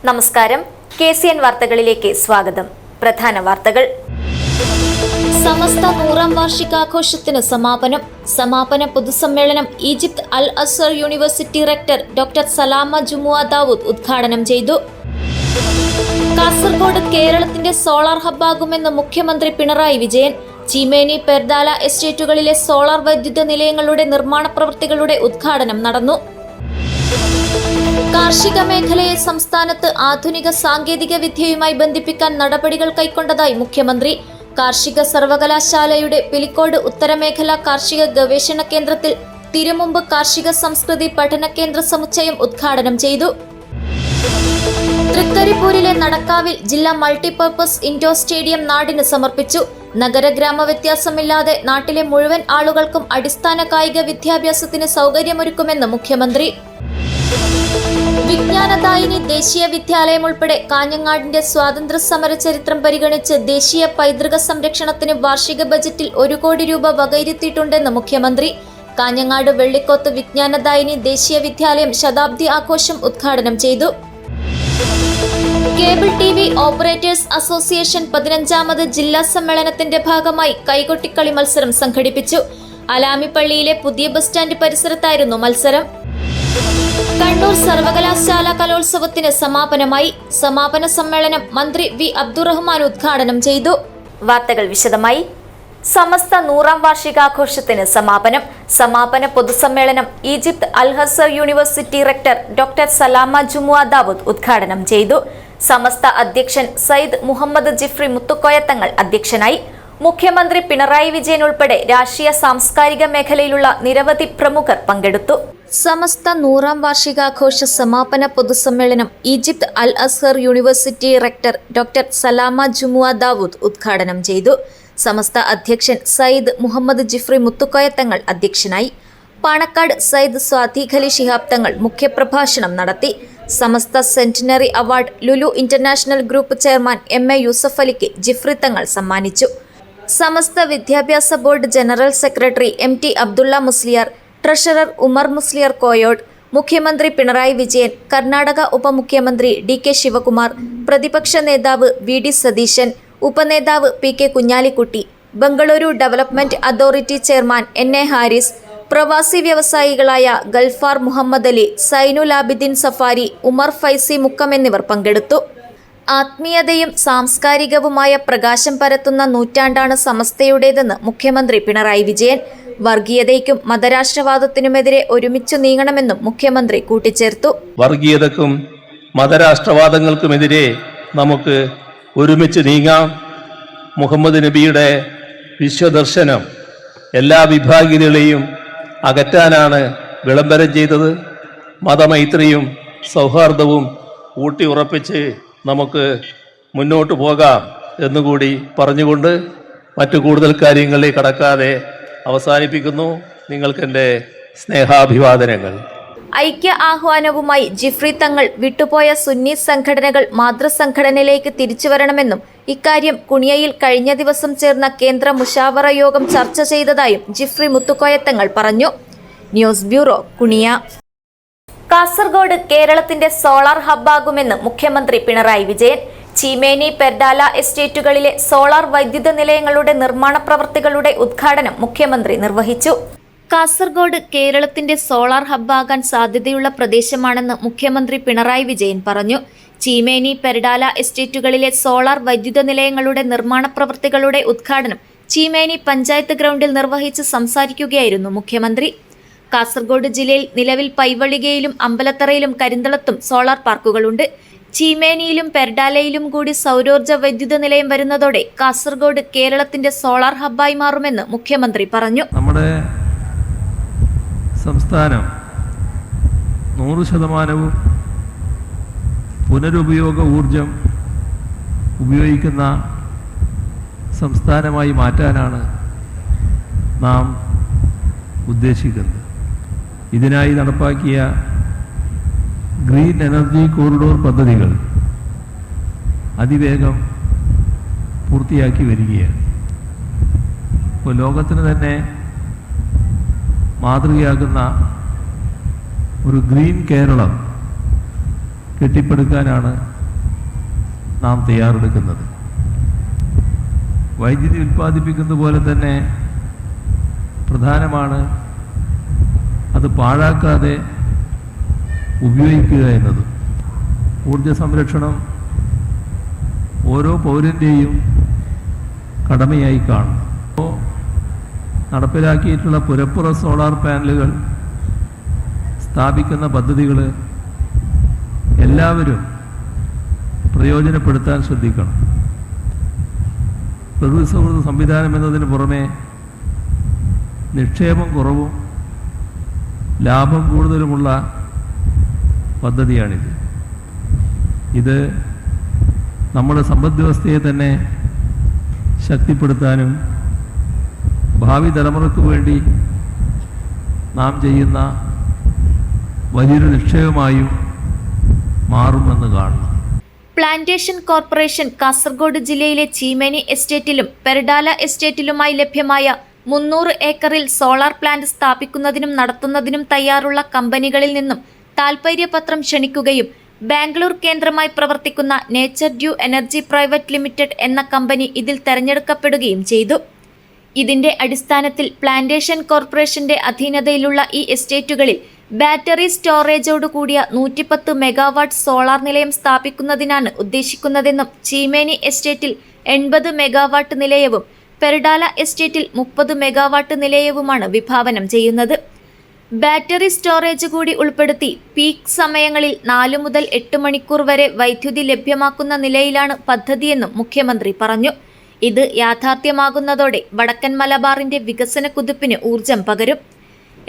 നമസ്കാരം. KCN വാർത്തകളിലേക്ക് സ്വാഗതം. പ്രധാന വാർത്തകൾ. സമസ്ത 100ാം വാർഷികാഘോഷത്തിന് സമാപന പൊതുസമ്മേളനം Egypt Al Azhar university rector doctor Salama Juma Dawood ഉദ്ഘാടനം ചെയ്തു. കാസർഗോഡ് കേരളത്തിന്റെ സോളാർ ഹബ്ബാകുമെന്ന് മുഖ്യമന്ത്രി പിണറായി വിജയൻ. ചീമേനി പെർദാല എസ്റ്റേറ്റുകളിലെ സോളാർ വൈദ്യുത നിലയങ്ങളുടെ നിർമ്മാണ പ്രവൃത്തികളുടെ ഉദ്ഘാടനം നടന്നു. കാർഷിക മേഖലയെ സംസ്ഥാനത്ത് ആധുനിക സാങ്കേതിക വിദ്യയുമായി ബന്ധിപ്പിക്കാൻ നടപടികൾ കൈക്കൊണ്ടതായി മുഖ്യമന്ത്രി. കാർഷിക സർവകലാശാലയുടെ പിലിക്കോട് ഉത്തരമേഖല കാർഷിക ഗവേഷണ കേന്ദ്രത്തിൽ തിരുമുമ്പ് കാർഷിക സംസ്കൃതി പഠന കേന്ദ്ര സമുച്ചയം ഉദ്ഘാടനം ചെയ്തു. തൃക്കരിപ്പൂരിലെ നടക്കാവിൽ ജില്ലാ മൾട്ടിപർപ്പസ് ഇൻഡോർ സ്റ്റേഡിയം നാടിന് സമർപ്പിച്ചു. നഗരഗ്രാമ വ്യത്യാസമില്ലാതെ നാട്ടിലെ മുഴുവൻ ആളുകൾക്കും അടിസ്ഥാന കായിക വിദ്യാഭ്യാസത്തിന് സൗകര്യമൊരുക്കുമെന്ന് മുഖ്യമന്ത്രി. വിജ്ഞാനദായിനി ദേശീയ വിദ്യാലയം ഉൾപ്പെടെ കാഞ്ഞങ്ങാടിന്റെ സ്വാതന്ത്ര്യ സമര ചരിത്രം പരിഗണിച്ച് ദേശീയ പൈതൃക സംരക്ഷണത്തിന് വാർഷിക ബജറ്റിൽ 1 കോടി രൂപ വകയിരുത്തിയിട്ടുണ്ടെന്ന് മുഖ്യമന്ത്രി. കാഞ്ഞങ്ങാട് വെള്ളിക്കോത്ത് വിജ്ഞാനദായിനി ദേശീയ വിദ്യാലയം ശതാബ്ദി ആഘോഷം ഉദ്ഘാടനം ചെയ്തു. കേബിൾ TV ഓപ്പറേറ്റേഴ്സ് അസോസിയേഷൻ 15ാമത് ജില്ലാ സമ്മേളനത്തിന്റെ ഭാഗമായി കൈകൊട്ടിക്കളി മത്സരം സംഘടിപ്പിച്ചു. അലാമിപ്പള്ളിയിലെ പുതിയ ബസ് സ്റ്റാൻഡ് പരിസരത്തായിരുന്നു മത്സരം. കണ്ണൂർ സർവകലാശാല കലോത്സവത്തിന് സമാപനമായി. സമാപന സമ്മേളനം മന്ത്രി വി അബ്ദുറഹ്മാൻ ഉദ്ഘാടനം ചെയ്തു. വാർത്തകൾ വിശദമായി. സമസ്ത 100ാം വാർഷികാഘോഷത്തിന് സമാപന പൊതുസമ്മേളനം Egypt Al Azhar university rector doctor Salama Juma Dawood ഉദ്ഘാടനം ചെയ്തു. സമസ്ത അധ്യക്ഷൻ സയ്യിദ് മുഹമ്മദ് ജിഫ്രി മുത്തുക്കോയ അധ്യക്ഷനായി. മുഖ്യമന്ത്രി പിണറായി വിജയൻ ഉൾപ്പെടെ രാഷ്ട്രീയ സാംസ്കാരിക മേഖലയിലുള്ള നിരവധി പ്രമുഖർ പങ്കെടുത്തു. സമസ്ത 100ാം വാർഷികാഘോഷ സമാപന പൊതുസമ്മേളനം Egypt Al Azhar university rector doctor Salama Juma Dawood ഉദ്ഘാടനം ചെയ്തു. സമസ്ത അധ്യക്ഷൻ സയ്യിദ് മുഹമ്മദ് ജിഫ്രി മുത്തുക്കോയ അധ്യക്ഷനായി. പാണക്കാട് സയ്യിദ് സ്വാദിഖലി ശിഹാബ് തങ്ങൾ മുഖ്യപ്രഭാഷണം നടത്തി. Samastha centenary award Lulu international group chairman MA Yusuf അലിക്ക് ജിഫ്രി തങ്ങൾ സമ്മാനിച്ചു. സമസ്ത വിദ്യാഭ്യാസ board general secretary MT Abdulla Musliyar, treasurer Umar Musliyar Koyyode, മുഖ്യമന്ത്രി പിണറായി വിജയൻ, കർണാടക ഉപമുഖ്യമന്ത്രി DK ശിവകുമാർ, പ്രതിപക്ഷ നേതാവ് VD സതീശൻ, ഉപനേതാവ് PK Kunhalikutty, Bengaluru development authority chairman NA Haris, പ്രവാസി വ്യവസായികളായ ഗൾഫാർ മുഹമ്മദ് അലി, സൈനുൽ ആബിദിൻ സഫാരി, ഉമർ ഫൈസി മുക്കം എന്നിവർ പങ്കെടുത്തു. ആത്മീയതയും സാംസ്കാരികവുമായ പ്രകാശം പരത്തുന്ന നൂറ്റാണ്ടാണ് സമസ്തയുടേതെന്ന് മുഖ്യമന്ത്രി പിണറായി വിജയൻ. വർഗീയതയ്ക്കും മതരാഷ്ട്രവാദത്തിനുമെതിരെ ഒരുമിച്ചു നീങ്ങണമെന്നും മുഖ്യമന്ത്രി കൂട്ടിച്ചേർത്തു. വർഗീയതക്കും മതരാഷ്ട്രവാദങ്ങൾക്കുമെതിരെ നമുക്ക് ഒരുമിച്ച് നീങ്ങാം. മുഹമ്മദ് നബിയുടെ വിശ്വദർശനം എല്ലാ വിഭാഗീയതകളെയും അകറ്റാനാണ് വിളംബരം ചെയ്തത്. മതമൈത്രിയും സൗഹാർദ്ദവും ഊട്ടിയുറപ്പിച്ച് നമുക്ക് മുന്നോട്ട് പോകാം എന്നുകൂടി പറഞ്ഞുകൊണ്ട് മറ്റു കൂടുതൽ കാര്യങ്ങളിലേക്ക് കടക്കാതെ അവസാനിപ്പിക്കുന്നു. നിങ്ങൾക്കെൻ്റെ സ്നേഹാഭിവാദനങ്ങൾ. ഐക്യ ആഹ്വാനവുമായി ജിഫ്രി തങ്ങൾ വിട്ടുപോയ സുന്നി സംഘടനകൾ മാതൃസംഘടനയിലേക്ക് തിരിച്ചുവരണമെന്നും ഇക്കാര്യം കുണിയയിൽ കഴിഞ്ഞ ദിവസം ചേർന്ന കേന്ദ്ര മുഷാവറ യോഗം ചർച്ച ചെയ്തതായും ജിഫ്രി മുത്തുക്കോയ തങ്ങൾ പറഞ്ഞു. News bureau, Kuniya. കാസർഗോഡ് കേരളത്തിന്റെ സോളാർ ഹബ്ബാകുമെന്ന് മുഖ്യമന്ത്രി പിണറായി വിജയൻ. ചീമേനി പെർഡാല എസ്റ്റേറ്റുകളിലെ സോളാർ വൈദ്യുത നിലയങ്ങളുടെ നിർമ്മാണ പ്രവൃത്തികളുടെ ഉദ്ഘാടനം മുഖ്യമന്ത്രി നിർവഹിച്ചു. കാസർഗോഡ് കേരളത്തിന്റെ സോളാർ ഹബ്ബാകാൻ സാധ്യതയുള്ള പ്രദേശമാണെന്ന് മുഖ്യമന്ത്രി പിണറായി വിജയൻ പറഞ്ഞു. ചീമേനി പെർഡാല എസ്റ്റേറ്റുകളിലെ സോളാർ വൈദ്യുത നിലയങ്ങളുടെ നിർമ്മാണ പ്രവൃത്തികളുടെ ഉദ്ഘാടനം ചീമേനി പഞ്ചായത്ത് ഗ്രൗണ്ടിൽ നിർവഹിച്ച് സംസാരിക്കുകയായിരുന്നു മുഖ്യമന്ത്രി. കാസർഗോഡ് ജില്ലയിൽ നിലവിൽ പൈവളികയിലും അമ്പലത്തറയിലും കരിന്തളത്തും സോളാർ പാർക്കുകളുണ്ട്. ചീമേനിയിലും പെർഡാലയിലും കൂടി സൗരോർജ്ജ വൈദ്യുത നിലയം വരുന്നതോടെ കാസർഗോഡ് കേരളത്തിന്റെ സോളാർ ഹബ്ബായി മാറുമെന്ന് മുഖ്യമന്ത്രി പറഞ്ഞു. നമ്മുടെ സംസ്ഥാനം 100% പുനരുപയോഗ ഊർജം ഉപയോഗിക്കുന്ന സംസ്ഥാനമായി മാറ്റാനാണ് നാം ഉദ്ദേശിക്കുന്നത്. ഇതിനായി നടപ്പാക്കിയ ഗ്രീൻ എനർജി കോറിഡോർ പദ്ധതികൾ അതിവേഗം പൂർത്തിയാക്കി വരികയാണ്. ഇപ്പോൾ ലോകത്തിന് തന്നെ മാതൃകയാകുന്ന ഒരു ഗ്രീൻ കേരളം കെട്ടിപ്പടുക്കാനാണ് നാം തയ്യാറെടുക്കുന്നത്. വൈദ്യുതി ഉൽപ്പാദിപ്പിക്കുന്ന പോലെ തന്നെ പ്രധാനമാണ് അത് പാഴാക്കാതെ ഉപയോഗിക്കുക എന്നത്. ഊർജ സംരക്ഷണം ഓരോ പൗരൻ്റെയും കടമയായി കാണുന്നു. നടപ്പിലാക്കിയിട്ടുള്ള പുരപ്പുറ സോളാർ പാനലുകൾ സ്ഥാപിക്കുന്ന പദ്ധതികൾ എല്ലാവരും പ്രയോജനപ്പെടുത്താൻ ശ്രദ്ധിക്കണം. പ്രകൃതി സൗഹൃദ സംവിധാനം എന്നതിന് പുറമെ നിക്ഷേപം കുറവും ലാഭം കൂടുതലുമുള്ള പദ്ധതിയാണിത്. ഇത് നമ്മുടെ സമ്പദ് വ്യവസ്ഥയെ തന്നെ ശക്തിപ്പെടുത്താനും ഭാവി തലമുറയ്ക്ക് വേണ്ടി നാം ചെയ്യുന്ന വലിയൊരു നിക്ഷേപമായും മാറുമെന്ന് കാണുന്നു. പ്ലാന്റേഷൻ കോർപ്പറേഷൻ കാസർഗോഡ് ജില്ലയിലെ ചീമേനി എസ്റ്റേറ്റിലും പെർഡാല എസ്റ്റേറ്റിലുമായി ലഭ്യമായ 300 ഏക്കറിൽ സോളാർ പ്ലാന്റ് സ്ഥാപിക്കുന്നതിനും നടത്തുന്നതിനും തയ്യാറുള്ള കമ്പനികളിൽ നിന്നും താൽപര്യപത്രം ക്ഷണിക്കുകയും ബാംഗ്ലൂർ കേന്ദ്രമായി പ്രവർത്തിക്കുന്ന nature due energy private limited എന്ന കമ്പനി ഇതിൽ തെരഞ്ഞെടുക്കപ്പെടുകയും ചെയ്തു. ഇതിന്റെ അടിസ്ഥാനത്തിൽ പ്ലാന്റേഷൻ കോർപ്പറേഷന്റെ അധീനതയിലുള്ള ഈ എസ്റ്റേറ്റുകളിൽ ബാറ്ററി സ്റ്റോറേജോടുകൂടിയ 110 മെഗാവാട്ട് സോളാർ നിലയം സ്ഥാപിക്കുന്നതിനാണ് ഉദ്ദേശിക്കുന്നതെന്നും ചീമേനി എസ്റ്റേറ്റിൽ 80 മെഗാവാട്ട് നിലയവും പെർഡാല എസ്റ്റേറ്റിൽ 30 മെഗാവാട്ട് നിലയവുമാണ് വിഭാവനം ചെയ്യുന്നത്. ബാറ്ററി സ്റ്റോറേജ് കൂടി ഉൾപ്പെടുത്തി പീക്ക് സമയങ്ങളിൽ 4 മുതൽ 8 മണിക്കൂർ വരെ വൈദ്യുതി ലഭ്യമാക്കുന്ന നിലയിലാണ് പദ്ധതിയെന്നും മുഖ്യമന്ത്രി പറഞ്ഞു. ഇത് യാഥാർത്ഥ്യമാകുന്നതോടെ വടക്കൻ മലബാറിന്റെ വികസന കുതിപ്പിന് ഊർജം പകരും.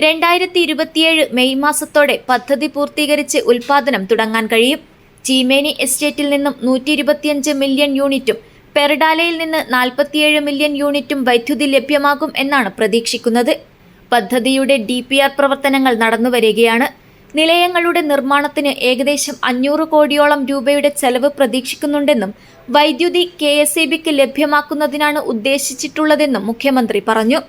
2027 മെയ് മാസത്തോടെ പദ്ധതി പൂർത്തീകരിച്ച് ഉൽപ്പാദനം തുടങ്ങാൻ കഴിയും. ചീമേനി എസ്റ്റേറ്റിൽ നിന്നും 125 മില്യൺ യൂണിറ്റും പെർഡാലയിൽ നിന്ന് 47 മില്യൺ യൂണിറ്റും വൈദ്യുതി ലഭ്യമാകും എന്നാണ് പ്രതീക്ഷിക്കുന്നത്. പദ്ധതിയുടെ DPR പ്രവർത്തനങ്ങൾ നടന്നുവരികയാണ്. നിലയങ്ങളുടെ നിർമ്മാണത്തിന് ഏകദേശം 500 കോടിയോളം രൂപയുടെ ചെലവ് പ്രതീക്ഷിക്കുന്നുണ്ടെന്നും വൈദ്യുതി KSEBക്ക് ലഭ്യമാക്കുന്നതിനാണ് ഉദ്ദേശിച്ചിട്ടുള്ളതെന്നും മുഖ്യമന്ത്രി പറഞ്ഞു.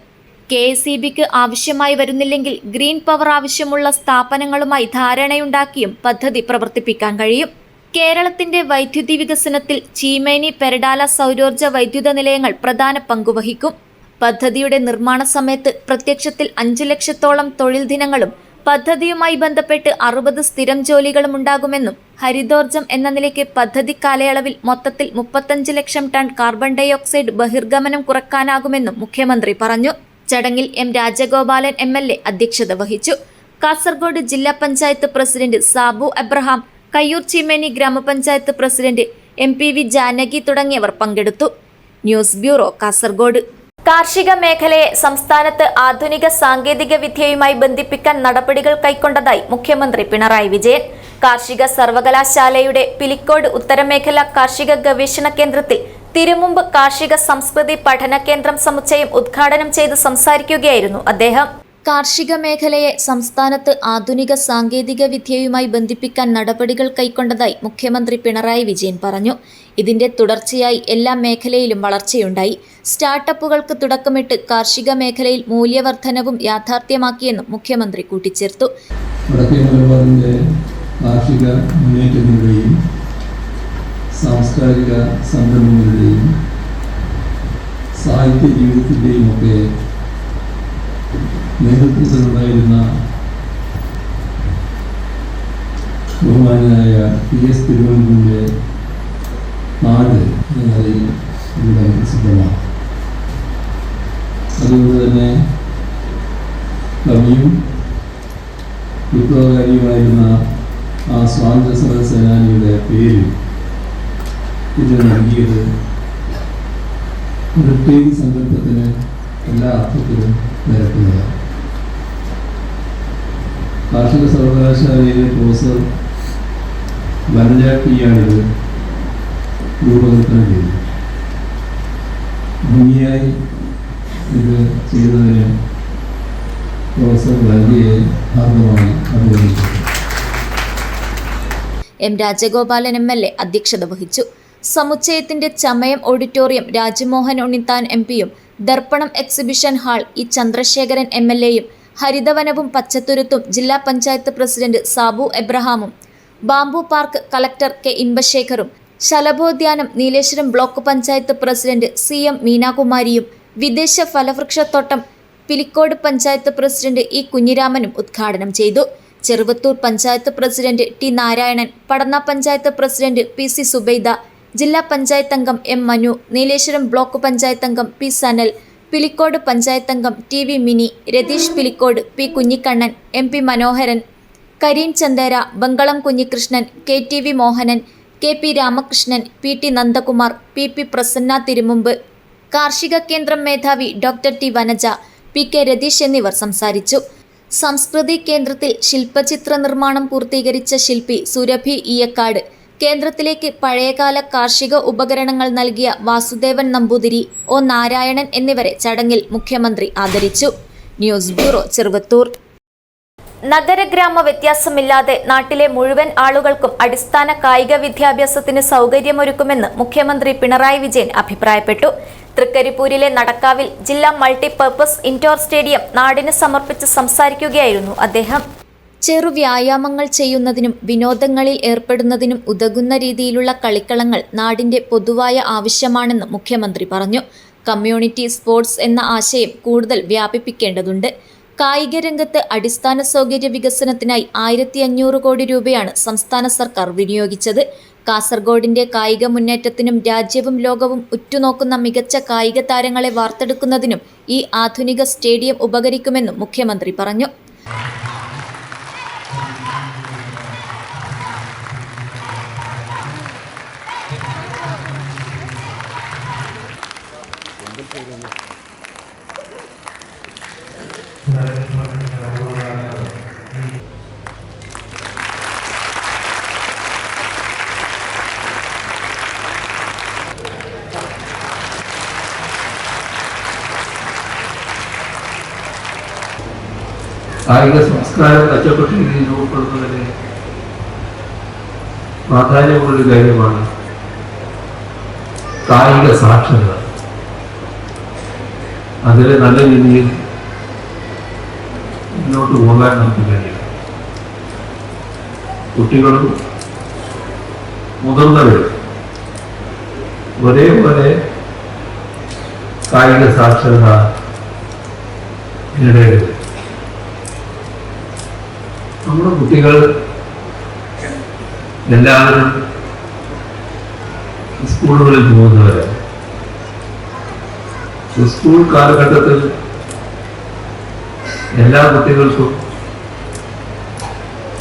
KSEBക്ക് ആവശ്യമായി വരുന്നില്ലെങ്കിൽ ഗ്രീൻ പവർ ആവശ്യമുള്ള സ്ഥാപനങ്ങളുമായി ധാരണയുണ്ടാക്കിയും പദ്ധതി പ്രവർത്തിപ്പിക്കാൻ കഴിയും. കേരളത്തിന്റെ വൈദ്യുതി വികസനത്തിൽ ചീമേനി പെർഡാല സൗരോർജ്ജ വൈദ്യുത നിലയങ്ങൾ പ്രധാന പങ്കുവഹിക്കും. പദ്ധതിയുടെ നിർമ്മാണ സമയത്ത് പ്രത്യക്ഷത്തിൽ 5 ലക്ഷത്തോളം തൊഴിൽ ദിനങ്ങളും പദ്ധതിയുമായി ബന്ധപ്പെട്ട് 60 സ്ഥിരം ജോലികളും ഉണ്ടാകുമെന്നും ഹരിതോർജ്ജം എന്ന നിലയ്ക്ക് പദ്ധതി കാലയളവിൽ മൊത്തത്തിൽ 35 ലക്ഷം ടൺ കാർബൺ ഡൈ ഓക്സൈഡ് ബഹിർഗമനം കുറക്കാനാകുമെന്നും മുഖ്യമന്ത്രി പറഞ്ഞു. ചടങ്ങിൽ M. രാജഗോപാലൻ MLA അധ്യക്ഷത വഹിച്ചു. കാസർഗോഡ് ജില്ലാ പഞ്ചായത്ത് പ്രസിഡന്റ് സാബു എബ്രഹാം, കയ്യൂർ ചീമേനി ഗ്രാമപഞ്ചായത്ത് പ്രസിഡന്റ് MPV ജാനകി തുടങ്ങിയവർ പങ്കെടുത്തു. News bureau, Kasaragod. കാർഷിക മേഖലയെ സംസ്ഥാനത്ത് ആധുനിക സാങ്കേതിക വിദ്യയുമായി ബന്ധിപ്പിക്കാൻ നടപടികൾ കൈക്കൊണ്ടതായി മുഖ്യമന്ത്രി പിണറായി വിജയൻ. കാർഷിക സർവകലാശാലയുടെ പിലിക്കോട് ഉത്തരമേഖല കാർഷിക ഗവേഷണ കേന്ദ്രത്തിൽ തിരുമുമ്പ് കാർഷിക സംസ്കൃതി പഠന കേന്ദ്രം സമുച്ചയം ഉദ്ഘാടനം ചെയ്ത് സംസാരിക്കുകയായിരുന്നു അദ്ദേഹം. കാർഷിക മേഖലയെ സംസ്ഥാനത്ത് ആധുനിക സാങ്കേതിക വിദ്യയുമായി ബന്ധിപ്പിക്കാൻ നടപടികൾ കൈക്കൊണ്ടതായി മുഖ്യമന്ത്രി പിണറായി വിജയൻ പറഞ്ഞു. ഇതിന്റെ തുടർച്ചയായി എല്ലാ മേഖലയിലും വളർച്ചയുണ്ടായി. സ്റ്റാർട്ടപ്പുകൾക്ക് തുടക്കമിട്ട് കാർഷിക മേഖലയിൽ മൂല്യവർദ്ധനവും യാഥാർത്ഥ്യമാക്കിയെന്നും മുഖ്യമന്ത്രി കൂട്ടിച്ചേർത്തു. കാർഷിക മുന്നേറ്റങ്ങളുടെയും സാംസ്കാരിക സംരംഭങ്ങളുടെയും സാഹിത്യ ജീവിതത്തിൻ്റെയും ഒക്കെ നേതൃത്വത്തിലുണ്ടായിരുന്ന ബഹുമാനായ PS തിരുവനന്തപുരത്തിൻ്റെ നാട് എന്ന നിലയിൽ ഇവിടെ പ്രസിദ്ധമാണ്. അതുകൊണ്ട് തന്നെ കവിയും വിപ്ലവകാരിയുമായിരുന്ന ആ സ്വാതന്ത്ര്യ സമര സേനാനിയുടെ പേര് ഇതിന് നൽകിയത് ഒരു പേര് സങ്കല്പത്തിന് എല്ലാ അർത്ഥത്തിലും നിരക്കുന്നതാണ്. കാർഷിക സർവകലാശാലയിലെ പ്രൊഫസർ വനജാട്ടിയാണിത് രൂപകൽപ്പന ചെയ്തത്. ഭംഗിയായി ഇത് ചെയ്തതിന് പ്രൊഫസർ വനജയെ ഹാർദമായി അഭിനന്ദിക്കുന്നു. M. രാജഗോപാലൻ MLA അധ്യക്ഷത വഹിച്ചു. സമുച്ചയത്തിന്റെ ചമയം ഓഡിറ്റോറിയം രാജ്മോഹൻ ഉണ്ണിത്താൻ MPയും Darpanam exhibition hall E. Chandrasekharan MLAയും ഹരിതവനവും പച്ചത്തുരുത്തും ജില്ലാ പഞ്ചായത്ത് പ്രസിഡന്റ് സാബു എബ്രഹാമും ബാംബു പാർക്ക് കളക്ടർ കെ ഇമ്പശേഖറും ശലഭോദ്യാനം Nileshwaram block panchayat president CM മീനാകുമാരിയും വിദേശ ഫലവൃക്ഷത്തോട്ടം പിലിക്കോട് പഞ്ചായത്ത് പ്രസിഡന്റ് ഇ കുഞ്ഞിരാമനും ഉദ്ഘാടനം ചെയ്തു. Cheruvathur panchayat president T Narayanan, Padanna panchayat president PC Subaida, ജില്ലാ പഞ്ചായത്ത് അംഗം M മനു, നീലേശ്വരം ബ്ലോക്ക് പഞ്ചായത്ത് അംഗം P സനൽ, പിലിക്കോട് പഞ്ചായത്ത് അംഗം TV Mini, Ratheesh Pilicode, P Kunhikannan, MP Manoharan, Kareem Chandera, Bangalam Kunhikrishnan, KTV Mohanan, KP Ramakrishnan, PT Nandakumar, PP Prasanna Thirumumbu, കാർഷിക കേന്ദ്രം മേധാവി doctor T Vanaja, PK Ratheesh എന്നിവർ സംസാരിച്ചു. സംസ്കൃതി കേന്ദ്രത്തിൽ ശില്പചിത്ര നിർമ്മാണം പൂർത്തീകരിച്ച ശില്പി സുരഭി ഈയക്കാട്, കേന്ദ്രത്തിലേക്ക് പഴയകാല കാർഷിക ഉപകരണങ്ങൾ നൽകിയ വാസുദേവൻ നമ്പൂതിരി, O നാരായണൻ എന്നിവരെ ചടങ്ങിൽ മുഖ്യമന്ത്രി ആദരിച്ചു. News bureau, Cheruvathur. നഗരഗ്രാമ വ്യത്യാസമില്ലാതെ നാട്ടിലെ മുഴുവൻ ആളുകൾക്കും അടിസ്ഥാന കായിക വിദ്യാഭ്യാസത്തിന് സൗകര്യമൊരുക്കുമെന്ന് മുഖ്യമന്ത്രി പിണറായി വിജയൻ അഭിപ്രായപ്പെട്ടു. തൃക്കരിപ്പൂരിലെ നടക്കാവിൽ ജില്ലാ മൾട്ടിപർപ്പസ് ഇൻഡോർ സ്റ്റേഡിയം നാടിന് സമർപ്പിച്ച് സംസാരിക്കുകയായിരുന്നു അദ്ദേഹം. ചെറുവ്യായാമങ്ങൾ ചെയ്യുന്നതിനും വിനോദങ്ങളിൽ ഏർപ്പെടുന്നതിനും ഉതകുന്ന രീതിയിലുള്ള കളിക്കളങ്ങൾ നാടിന്റെ പൊതുവായ ആവശ്യമാണെന്ന് മുഖ്യമന്ത്രി പറഞ്ഞു. കമ്മ്യൂണിറ്റി സ്പോർട്സ് എന്ന ആശയം കൂടുതൽ വ്യാപിപ്പിക്കേണ്ടതുണ്ട്. കായിക രംഗത്ത് അടിസ്ഥാന സൗകര്യ വികസനത്തിനായി 1500 കോടി രൂപയാണ് സംസ്ഥാന സർക്കാർ വിനിയോഗിച്ചത്. കാസർഗോഡിന്റെ കായിക മുന്നേറ്റത്തിനും രാജ്യവും ലോകവും ഉറ്റുനോക്കുന്ന മികച്ച കായിക താരങ്ങളെ വാർത്തെടുക്കുന്നതിനും ഈ ആധുനിക സ്റ്റേഡിയം ഉപകരിക്കുമെന്നും മുഖ്യമന്ത്രി പറഞ്ഞു. കായിക സംസ്കാരം മെച്ചപ്പെട്ട രീതിയിൽ രൂപപ്പെടുന്നതിന് പ്രാധാന്യമുള്ളൊരു കാര്യമാണ് കായിക സാക്ഷരത. അതിൽ നല്ല രീതിയിൽ മുന്നോട്ട് പോകാൻ നമുക്ക് കഴിയും. കുട്ടികളും മുതിർന്നവരും ഒരേപോലെ കായിക സാക്ഷരത നേടേണ്ടത്. നമ്മുടെ കുട്ടികൾ എല്ലാവരും സ്കൂളുകളിൽ പോകുന്നവരെ സ്കൂൾ കാലഘട്ടത്തിൽ എല്ലാ കുട്ടികൾക്കും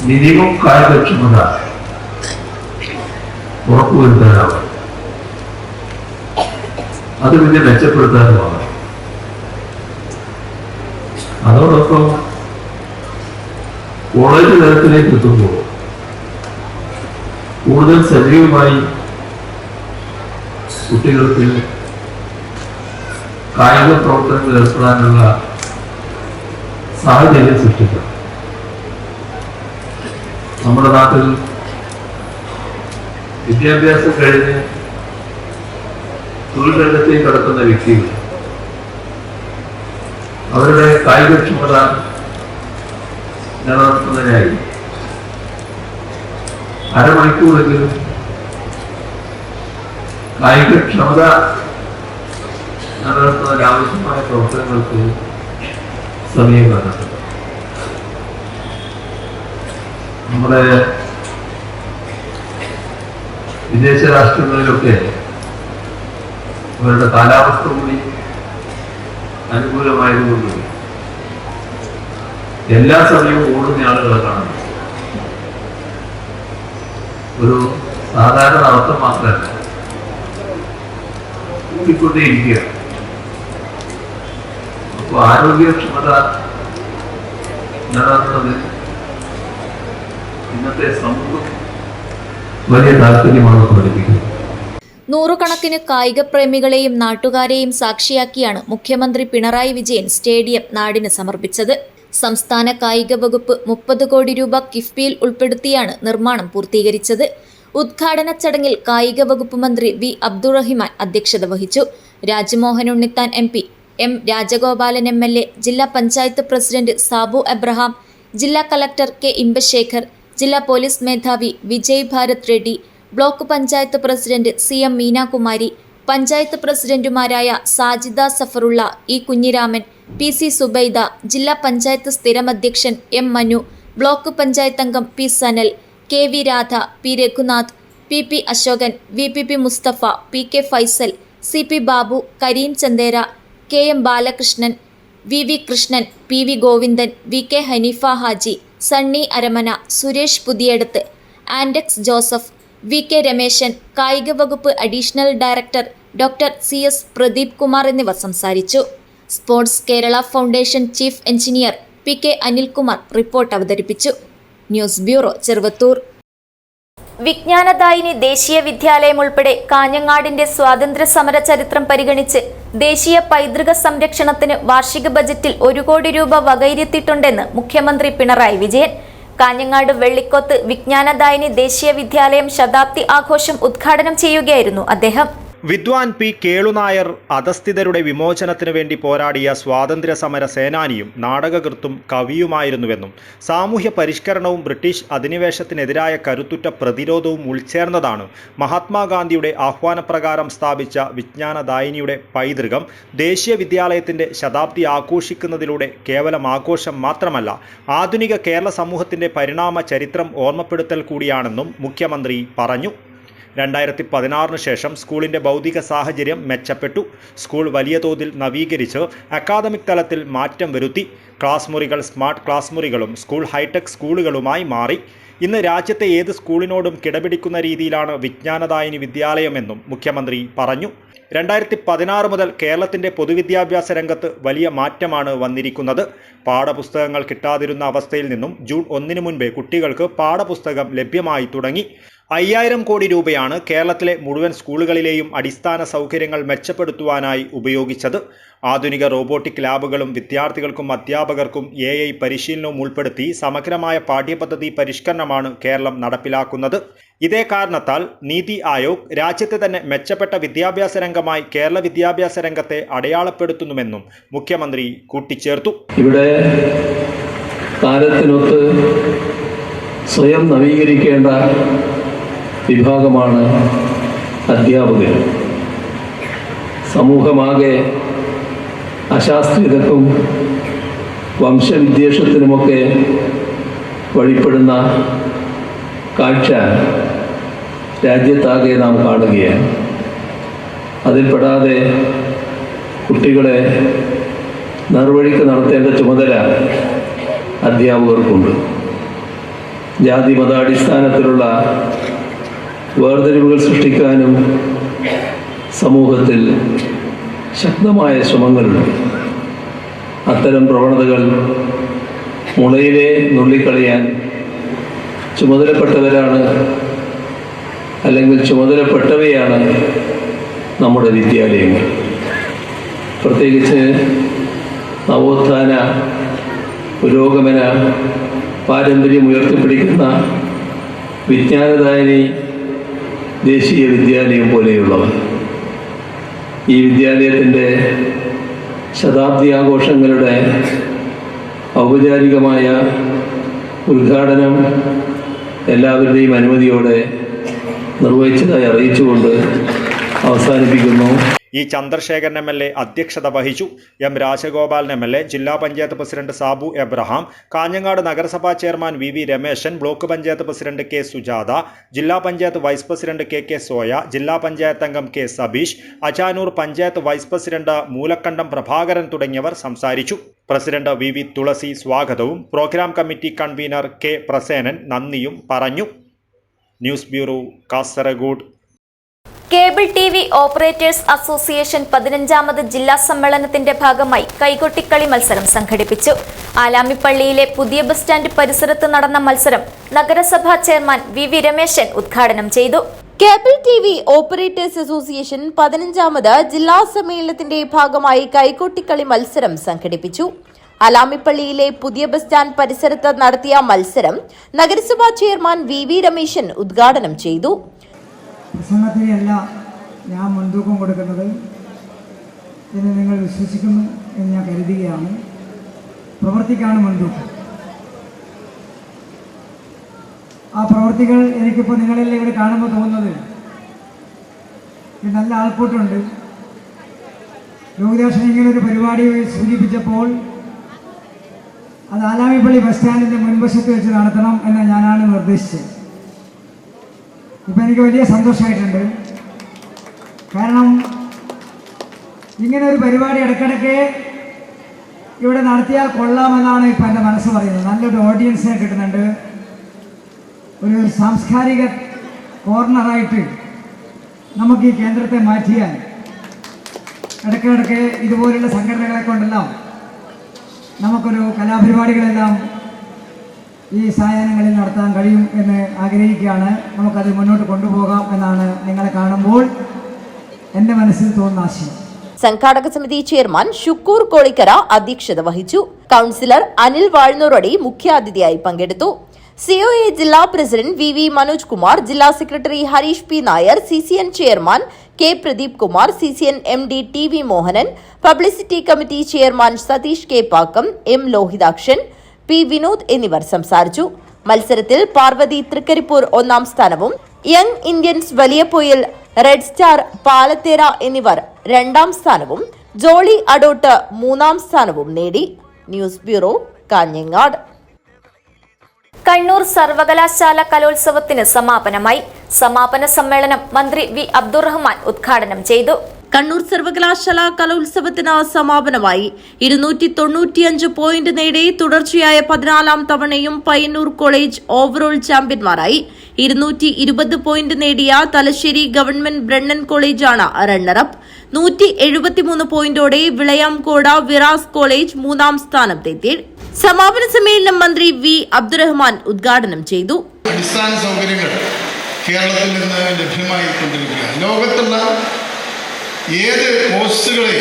മിനിമം കായികക്ഷമത ഉറപ്പുവരുത്താനാവും. അത് പിന്നെ മെച്ചപ്പെടുത്താനുമാണ്. അതോടൊപ്പം കോളേജ് തലത്തിലേക്ക് എത്തുമ്പോൾ കൂടുതൽ സജീവമായി കുട്ടികൾക്ക് കായിക പ്രവർത്തനങ്ങളിൽ ഏർപ്പെടാനുള്ള സാഹചര്യം സൃഷ്ടിക്കണം. നമ്മുടെ നാട്ടിൽ വിദ്യാഭ്യാസം കഴിഞ്ഞ് തൊഴിൽ രംഗത്തേക്ക് കടക്കുന്ന വ്യക്തികൾ അവരുടെ കായികക്ഷമത നിലനിർത്തുന്നതിനായി അരമണിക്കൂറെങ്കിലും കായികക്ഷമത നിലനിർത്തുന്നതിനാവശ്യമായ പ്രവർത്തനങ്ങൾക്ക് സമയം കണ്ടെത്തുക. നമ്മുടെ വിദേശ രാഷ്ട്രങ്ങളിലൊക്കെ അവരുടെ കാലാവസ്ഥ കൂടി അനുകൂലമായതുകൊണ്ട് എല്ലാ സമയവും ഓടുന്ന ആളുകളെ കാണുന്നു. ഒരു സാധാരണ അർത്ഥം മാത്രമല്ല, കൂടിക്കൊണ്ടേയിരിക്കുക. അപ്പോൾ ആരോഗ്യക്ഷമത നിലനിർത്തുന്നത് ഇന്നത്തെ സമൂഹം വലിയ താല്പര്യമാണ് പഠിപ്പിക്കുന്നത്. നൂറുകണക്കിന് കായിക പ്രേമികളെയും നാട്ടുകാരെയും സാക്ഷിയാക്കിയാണ് മുഖ്യമന്ത്രി പിണറായി വിജയൻ സ്റ്റേഡിയം നാടിന് സമർപ്പിച്ചത്. സംസ്ഥാന കായിക വകുപ്പ് 30 കോടി രൂപ കിഫ്ബിയിൽ ഉൾപ്പെടുത്തിയാണ് നിർമ്മാണം പൂർത്തീകരിച്ചത്. ഉദ്ഘാടന ചടങ്ങിൽ കായിക വകുപ്പ് മന്ത്രി വി അബ്ദുറഹിമാൻ അധ്യക്ഷത വഹിച്ചു. Rajmohan Unnithan MP, M Rajagopalan MLA, ജില്ലാ പഞ്ചായത്ത് പ്രസിഡന്റ് സാബു എബ്രഹാം, ജില്ലാ കളക്ടർ K ഇമ്പശേഖർ, ജില്ലാ പോലീസ് മേധാവി Vijay Bharat Reddy, block panchayat president CM Meenakumari, panchayat പ്രസിഡന്റുമാരായ സാജിദ സഫറുള്ള, ഇ കുഞ്ഞിരാമൻ, PC സുബൈദ, ജില്ലാ പഞ്ചായത്ത് സ്ഥിരം അധ്യക്ഷൻ M മനു, ബ്ലോക്ക് പഞ്ചായത്ത് അംഗം P Sanal, KV Radha, P Raghunath, PP Ashokan, VPP Musthafa, PK Faisal, CP Babu, Kareem Chandera, KM Balakrishnan, VV Krishnan, PV Govindan, VK Haneefa Haji, Sunny Aramana, Suresh Puthiyadath, ആൻഡക്സ് ജോസഫ്, VK രമേശൻ, കായിക വകുപ്പ് additional director doctor CS Pradeep Kumar എന്നിവർ സംസാരിച്ചു. Sports Kerala foundation chief engineer PK Anilkumar report അവതരിപ്പിച്ചു. News bureau, Cheruvathur. വിജ്ഞാനദായിനി ദേശീയ വിദ്യാലയം ഉൾപ്പെടെ കാഞ്ഞങ്ങാടിന്റെ സ്വാതന്ത്ര്യ സമര ചരിത്രം പരിഗണിച്ച് ദേശീയ പൈതൃക സംരക്ഷണത്തിന് വാർഷിക ബജറ്റിൽ 1 കോടി രൂപ വകയിരുത്തിയിട്ടുണ്ടെന്ന് മുഖ്യമന്ത്രി പിണറായി വിജയൻ. കാഞ്ഞങ്ങാട് വെള്ളിക്കോത്ത് വിജ്ഞാനദായിനി ദേശീയ വിദ്യാലയം ശതാബ്ദി ആഘോഷം ഉദ്ഘാടനം ചെയ്യുകയായിരുന്നു അദ്ദേഹം. വിദ്വാൻ P കേളുനായർ അധസ്ഥിതരുടെ വിമോചനത്തിനു വേണ്ടി പോരാടിയ സ്വാതന്ത്ര്യ സമര സേനാനിയും നാടകകൃത്തും കവിയുമായിരുന്നുവെന്നും സാമൂഹ്യ പരിഷ്കരണവും ബ്രിട്ടീഷ് അധിനിവേശത്തിനെതിരായ കരുത്തുറ്റ പ്രതിരോധവും ഉൾച്ചേർന്നതാണ് മഹാത്മാഗാന്ധിയുടെ ആഹ്വാനപ്രകാരം സ്ഥാപിച്ച വിജ്ഞാനദായിനിയുടെ പൈതൃകം ദേശീയ വിദ്യാലയത്തിൻ്റെ ശതാബ്ദി ആഘോഷിക്കുന്നതിലൂടെ കേവലം ആഘോഷം മാത്രമല്ല, ആധുനിക കേരള സമൂഹത്തിൻ്റെ പരിണാമ ചരിത്രം ഓർമ്മപ്പെടുത്തൽ കൂടിയാണെന്നും മുഖ്യമന്ത്രി പറഞ്ഞു. 2016 ശേഷം സ്കൂളിൻ്റെ ഭൗതിക സാഹചര്യം മെച്ചപ്പെട്ടു. സ്കൂൾ വലിയ തോതിൽ നവീകരിച്ച് അക്കാദമിക് തലത്തിൽ മാറ്റം വരുത്തി. ക്ലാസ് മുറികൾ സ്മാർട്ട് ക്ലാസ് മുറികളും സ്കൂൾ ഹൈടെക് സ്കൂളുകളുമായി മാറി. ഇന്ന് രാജ്യത്തെ ഏത് സ്കൂളിനോടും കിടപിടിക്കുന്ന രീതിയിലാണ് വിജ്ഞാനദായിനി വിദ്യാലയമെന്നും മുഖ്യമന്ത്രി പറഞ്ഞു. 2016 മുതൽ കേരളത്തിൻ്റെ പൊതുവിദ്യാഭ്യാസ രംഗത്ത് വലിയ മാറ്റമാണ് വന്നിരിക്കുന്നത്. പാഠപുസ്തകങ്ങൾ കിട്ടാതിരുന്ന അവസ്ഥയിൽ നിന്നും ജൂൺ 1 മുൻപേ കുട്ടികൾക്ക് പാഠപുസ്തകം ലഭ്യമായി തുടങ്ങി. 5000 കോടി രൂപയാണ് കേരളത്തിലെ മുഴുവൻ സ്കൂളുകളിലെയും അടിസ്ഥാന സൗകര്യങ്ങൾ മെച്ചപ്പെടുത്തുവാനായി ഉപയോഗിച്ചത്. ആധുനിക റോബോട്ടിക് ലാബുകളും വിദ്യാർത്ഥികൾക്കും അധ്യാപകർക്കും AI പരിശീലനവും ഉൾപ്പെടുത്തി സമഗ്രമായ പാഠ്യപദ്ധതി പരിഷ്കരണമാണ് കേരളം നടപ്പിലാക്കുന്നത്. ഇതേ കാരണത്താൽ നീതി ആയോഗ് രാജ്യത്തെ തന്നെ മെച്ചപ്പെട്ട വിദ്യാഭ്യാസ രംഗമായി കേരള വിദ്യാഭ്യാസ രംഗത്തെ അടയാളപ്പെടുത്തുന്നുവെന്നും മുഖ്യമന്ത്രി കൂട്ടിച്ചേർത്തു. ഇവിടെ കാലത്തിനൊത്ത് സ്വയം നവീകരിക്കേണ്ട വിഭാഗമാണ് അധ്യാപകർ. സമൂഹമാകെ അശാസ്ത്രീയതക്കും വംശവിദ്വേഷത്തിനുമൊക്കെ വഴിപ്പെടുന്ന കാഴ്ച രാജ്യത്താകെ നാം കാണുകയാണ്. അതിൽപ്പെടാതെ കുട്ടികളെ നേർവഴിക്ക് നടത്തേണ്ട ചുമതല അധ്യാപകർക്കുണ്ട്. ജാതി മതാടിസ്ഥാനത്തിലുള്ള വേർതിരിവുകൾ സൃഷ്ടിക്കാനും സമൂഹത്തിൽ ശക്തമായ ശ്രമങ്ങളുണ്ട്. അത്തരം പ്രവണതകൾ മുളയിലെ നുള്ളിക്കളയാൻ ചുമതലപ്പെട്ടവരാണ്, അല്ലെങ്കിൽ ചുമതലപ്പെട്ടവയാണ് നമ്മുടെ വിദ്യാലയങ്ങൾ. പ്രത്യേകിച്ച് നവോത്ഥാന പുരോഗമന പാരമ്പര്യം ഉയർത്തിപ്പിടിക്കുന്ന വിജ്ഞാനദായിനി ദേശീയ വിദ്യാലയം പോലെയുള്ളവ. ഈ വിദ്യാലയത്തിൻ്റെ ശതാബ്ദി ആഘോഷങ്ങളുടെ ഔപചാരികമായ ഉദ്ഘാടനം എല്ലാവരുടെയും അനുമതിയോടെ നിർവഹിച്ചതായി അറിയിച്ചുകൊണ്ട് അവസാനിപ്പിക്കുന്നു. ഇ ചന്ദ്രശേഖരൻ MLA അധ്യക്ഷത വഹിച്ചു. M രാജഗോപാലൻ MLA, ജില്ലാ പഞ്ചായത്ത് പ്രസിഡന്റ് സാബു എബ്രഹാം, കാഞ്ഞങ്ങാട് നഗരസഭാ chairman VV Rameshan, block panchayat president K Sujatha, ജില്ലാ panchayat vice president KK Soya, ജില്ലാ പഞ്ചായത്ത് അംഗം K Sabeesh, Achanur panchayat vice president Moolakkandam Prabhakaran തുടങ്ങിയവർ സംസാരിച്ചു. പ്രസിഡന്റ് VV തുളസി സ്വാഗതവും programme committee convener K Prasenan നന്ദിയും പറഞ്ഞു. News bureau, Kasaragod. Cable TV operators association 15ാമത് ജില്ലാ സമ്മേളനത്തിന്റെ ഭാഗമായി കൈകൊട്ടിക്കളി മത്സരം സംഘടിപ്പിച്ചു. ആലാമിപ്പള്ളിയിലെ പുതിയ ബസ് സ്റ്റാൻഡ് പരിസരത്ത് നടന്ന മത്സരം നഗരസഭാ ചെയർമാൻ VV രമേശൻ ഉദ്ഘാടനം ചെയ്തു. കേബിൾ TV ഓപ്പറേറ്റേഴ്സ് അസോസിയേഷൻ 15ാമത് ജില്ലാ സമ്മേളനത്തിന്റെ ഭാഗമായി കൈകൊട്ടിക്കളി മത്സരം സംഘടിപ്പിച്ചു. അലാമിപ്പള്ളിയിലെ പുതിയ ബസ് സ്റ്റാൻഡ് പരിസരത്ത് നടത്തിയ മത്സരം നഗരസഭാ ചെയർമാൻ VV രമേശൻ ഉദ്ഘാടനം ചെയ്തു. പ്രസംഗത്തിനെയല്ല ഞാൻ മുൻതൂക്കം കൊടുക്കുന്നത് എന്ന് നിങ്ങൾ വിശ്വസിക്കുന്നു എന്ന് ഞാൻ കരുതുകയാണ്. പ്രവൃത്തിക്കാണ് മുൻതൂക്കം. ആ പ്രവൃത്തികൾ എനിക്കിപ്പോൾ നിങ്ങളെല്ലാം ഇവിടെ കാണുമ്പോൾ തോന്നുന്നത് നല്ല ആൾക്കൂട്ടമുണ്ട്. ലോകദർശൻ ഇങ്ങനൊരു പരിപാടി സൂചിപ്പിച്ചപ്പോൾ അത് ആലാമിപ്പള്ളി ബസ് സ്റ്റാൻഡിൻ്റെ മുൻവശത്ത് വെച്ച് നടത്തണം എന്ന് ഞാനാണ് നിർദ്ദേശിച്ചത്. ഇപ്പം എനിക്ക് വലിയ സന്തോഷമായിട്ടുണ്ട്. കാരണം ഇങ്ങനെ ഒരു പരിപാടി ഇടയ്ക്കിടയ്ക്ക് ഇവിടെ നടത്തിയാൽ കൊള്ളാമെന്നാണ് ഇപ്പം എൻ്റെ മനസ്സ് പറയുന്നത്. നല്ലൊരു ഓഡിയൻസിനെ കിട്ടുന്നുണ്ട്. ഒരു സാംസ്കാരിക കോർണറായിട്ട് നമുക്ക് ഈ കേന്ദ്രത്തെ മാറ്റിയാൽ ഇടയ്ക്കിടയ്ക്ക് ഇതുപോലുള്ള സംഘടനകളെ കൊണ്ടെല്ലാം നമുക്കൊരു കലാപരിപാടികളെല്ലാം ഈ സായാഹ്നങ്ങളിൽ നടത്താൻ കഴിയും എന്ന് ആഗ്രഹിക്കുകയാണ്. നമുക്കത് മുന്നോട്ട് കൊണ്ടുപോകാം എന്നാണ് നിങ്ങളെ കാണുമ്പോൾ എൻ്റെ മനസ്സിൽ തോന്നുന്ന ആശയം. സംഘാടക സമിതി ചെയർമാൻ ഷുക്കൂർ കോളിക്കര അധ്യക്ഷത വഹിച്ചു. കൌൺസിലർ അനിൽ വാഴ്ന്നൂറടി മുഖ്യാതിഥിയായി പങ്കെടുത്തു. സിഒഎ ജില്ലാ പ്രസിഡന്റ് വി മനോജ് കുമാർ, ജില്ലാ secretary Harish P Nair, CCN chairman K Pradeep Kumar, CCN MD TV മോഹനൻ, publicity committee chairman Satheesh K Pakkam, M Lohithakshan, P Vinod എന്നിവർ സംസാരിച്ചു. മത്സരത്തിൽ പാർവതി തൃക്കരിപ്പൂർ 1ാം സ്ഥാനവും young Indians Valiyapoyil, red star Palathera എന്നിവർ 2ാം സ്ഥാനവും ജോളി അഡോട്ട് 3ാം സ്ഥാനവും നേടി. News bureau, Kanhangad. കണ്ണൂർ സർവകലാശാല കലോത്സവത്തിന് സമാപനമായി. സമാപന സമ്മേളനം മന്ത്രി വി അബ്ദുറഹ്മാൻ ഉദ്ഘാടനം ചെയ്തു. കണ്ണൂർ സർവകലാശാല കലോത്സവത്തിന് സമാപനമായി. 295 പോയിന്റ് നേടി തുടർച്ചയായ 14ാം തവണയും പയ്യന്നൂർ കോളേജ് ഓവറോൾ ചാമ്പ്യന്മാരായി. 220 പോയിന്റ് നേടിയ തലശ്ശേരി ഗവൺമെന്റ് ബ്രണ്ണൻ കോളേജാണ് റണ്ണറപ്പ്. 173 പോയിന്റോടെ വിളയാംകോട് വിറാസ് കോളേജ് 3ാം സ്ഥാനത്തെത്തി. സമാപന സമ്മേളനം മന്ത്രി വി അബ്ദുറഹ്മാൻ ഉദ്ഘാടനം ചെയ്തു. അടിസ്ഥാന സൗകര്യങ്ങൾ കേരളത്തിൽ നിന്ന് ലഭ്യമായിക്കൊണ്ടിരിക്കുകയാണ്. ലോകത്തുള്ള ഏത് കോഴ്സുകളെ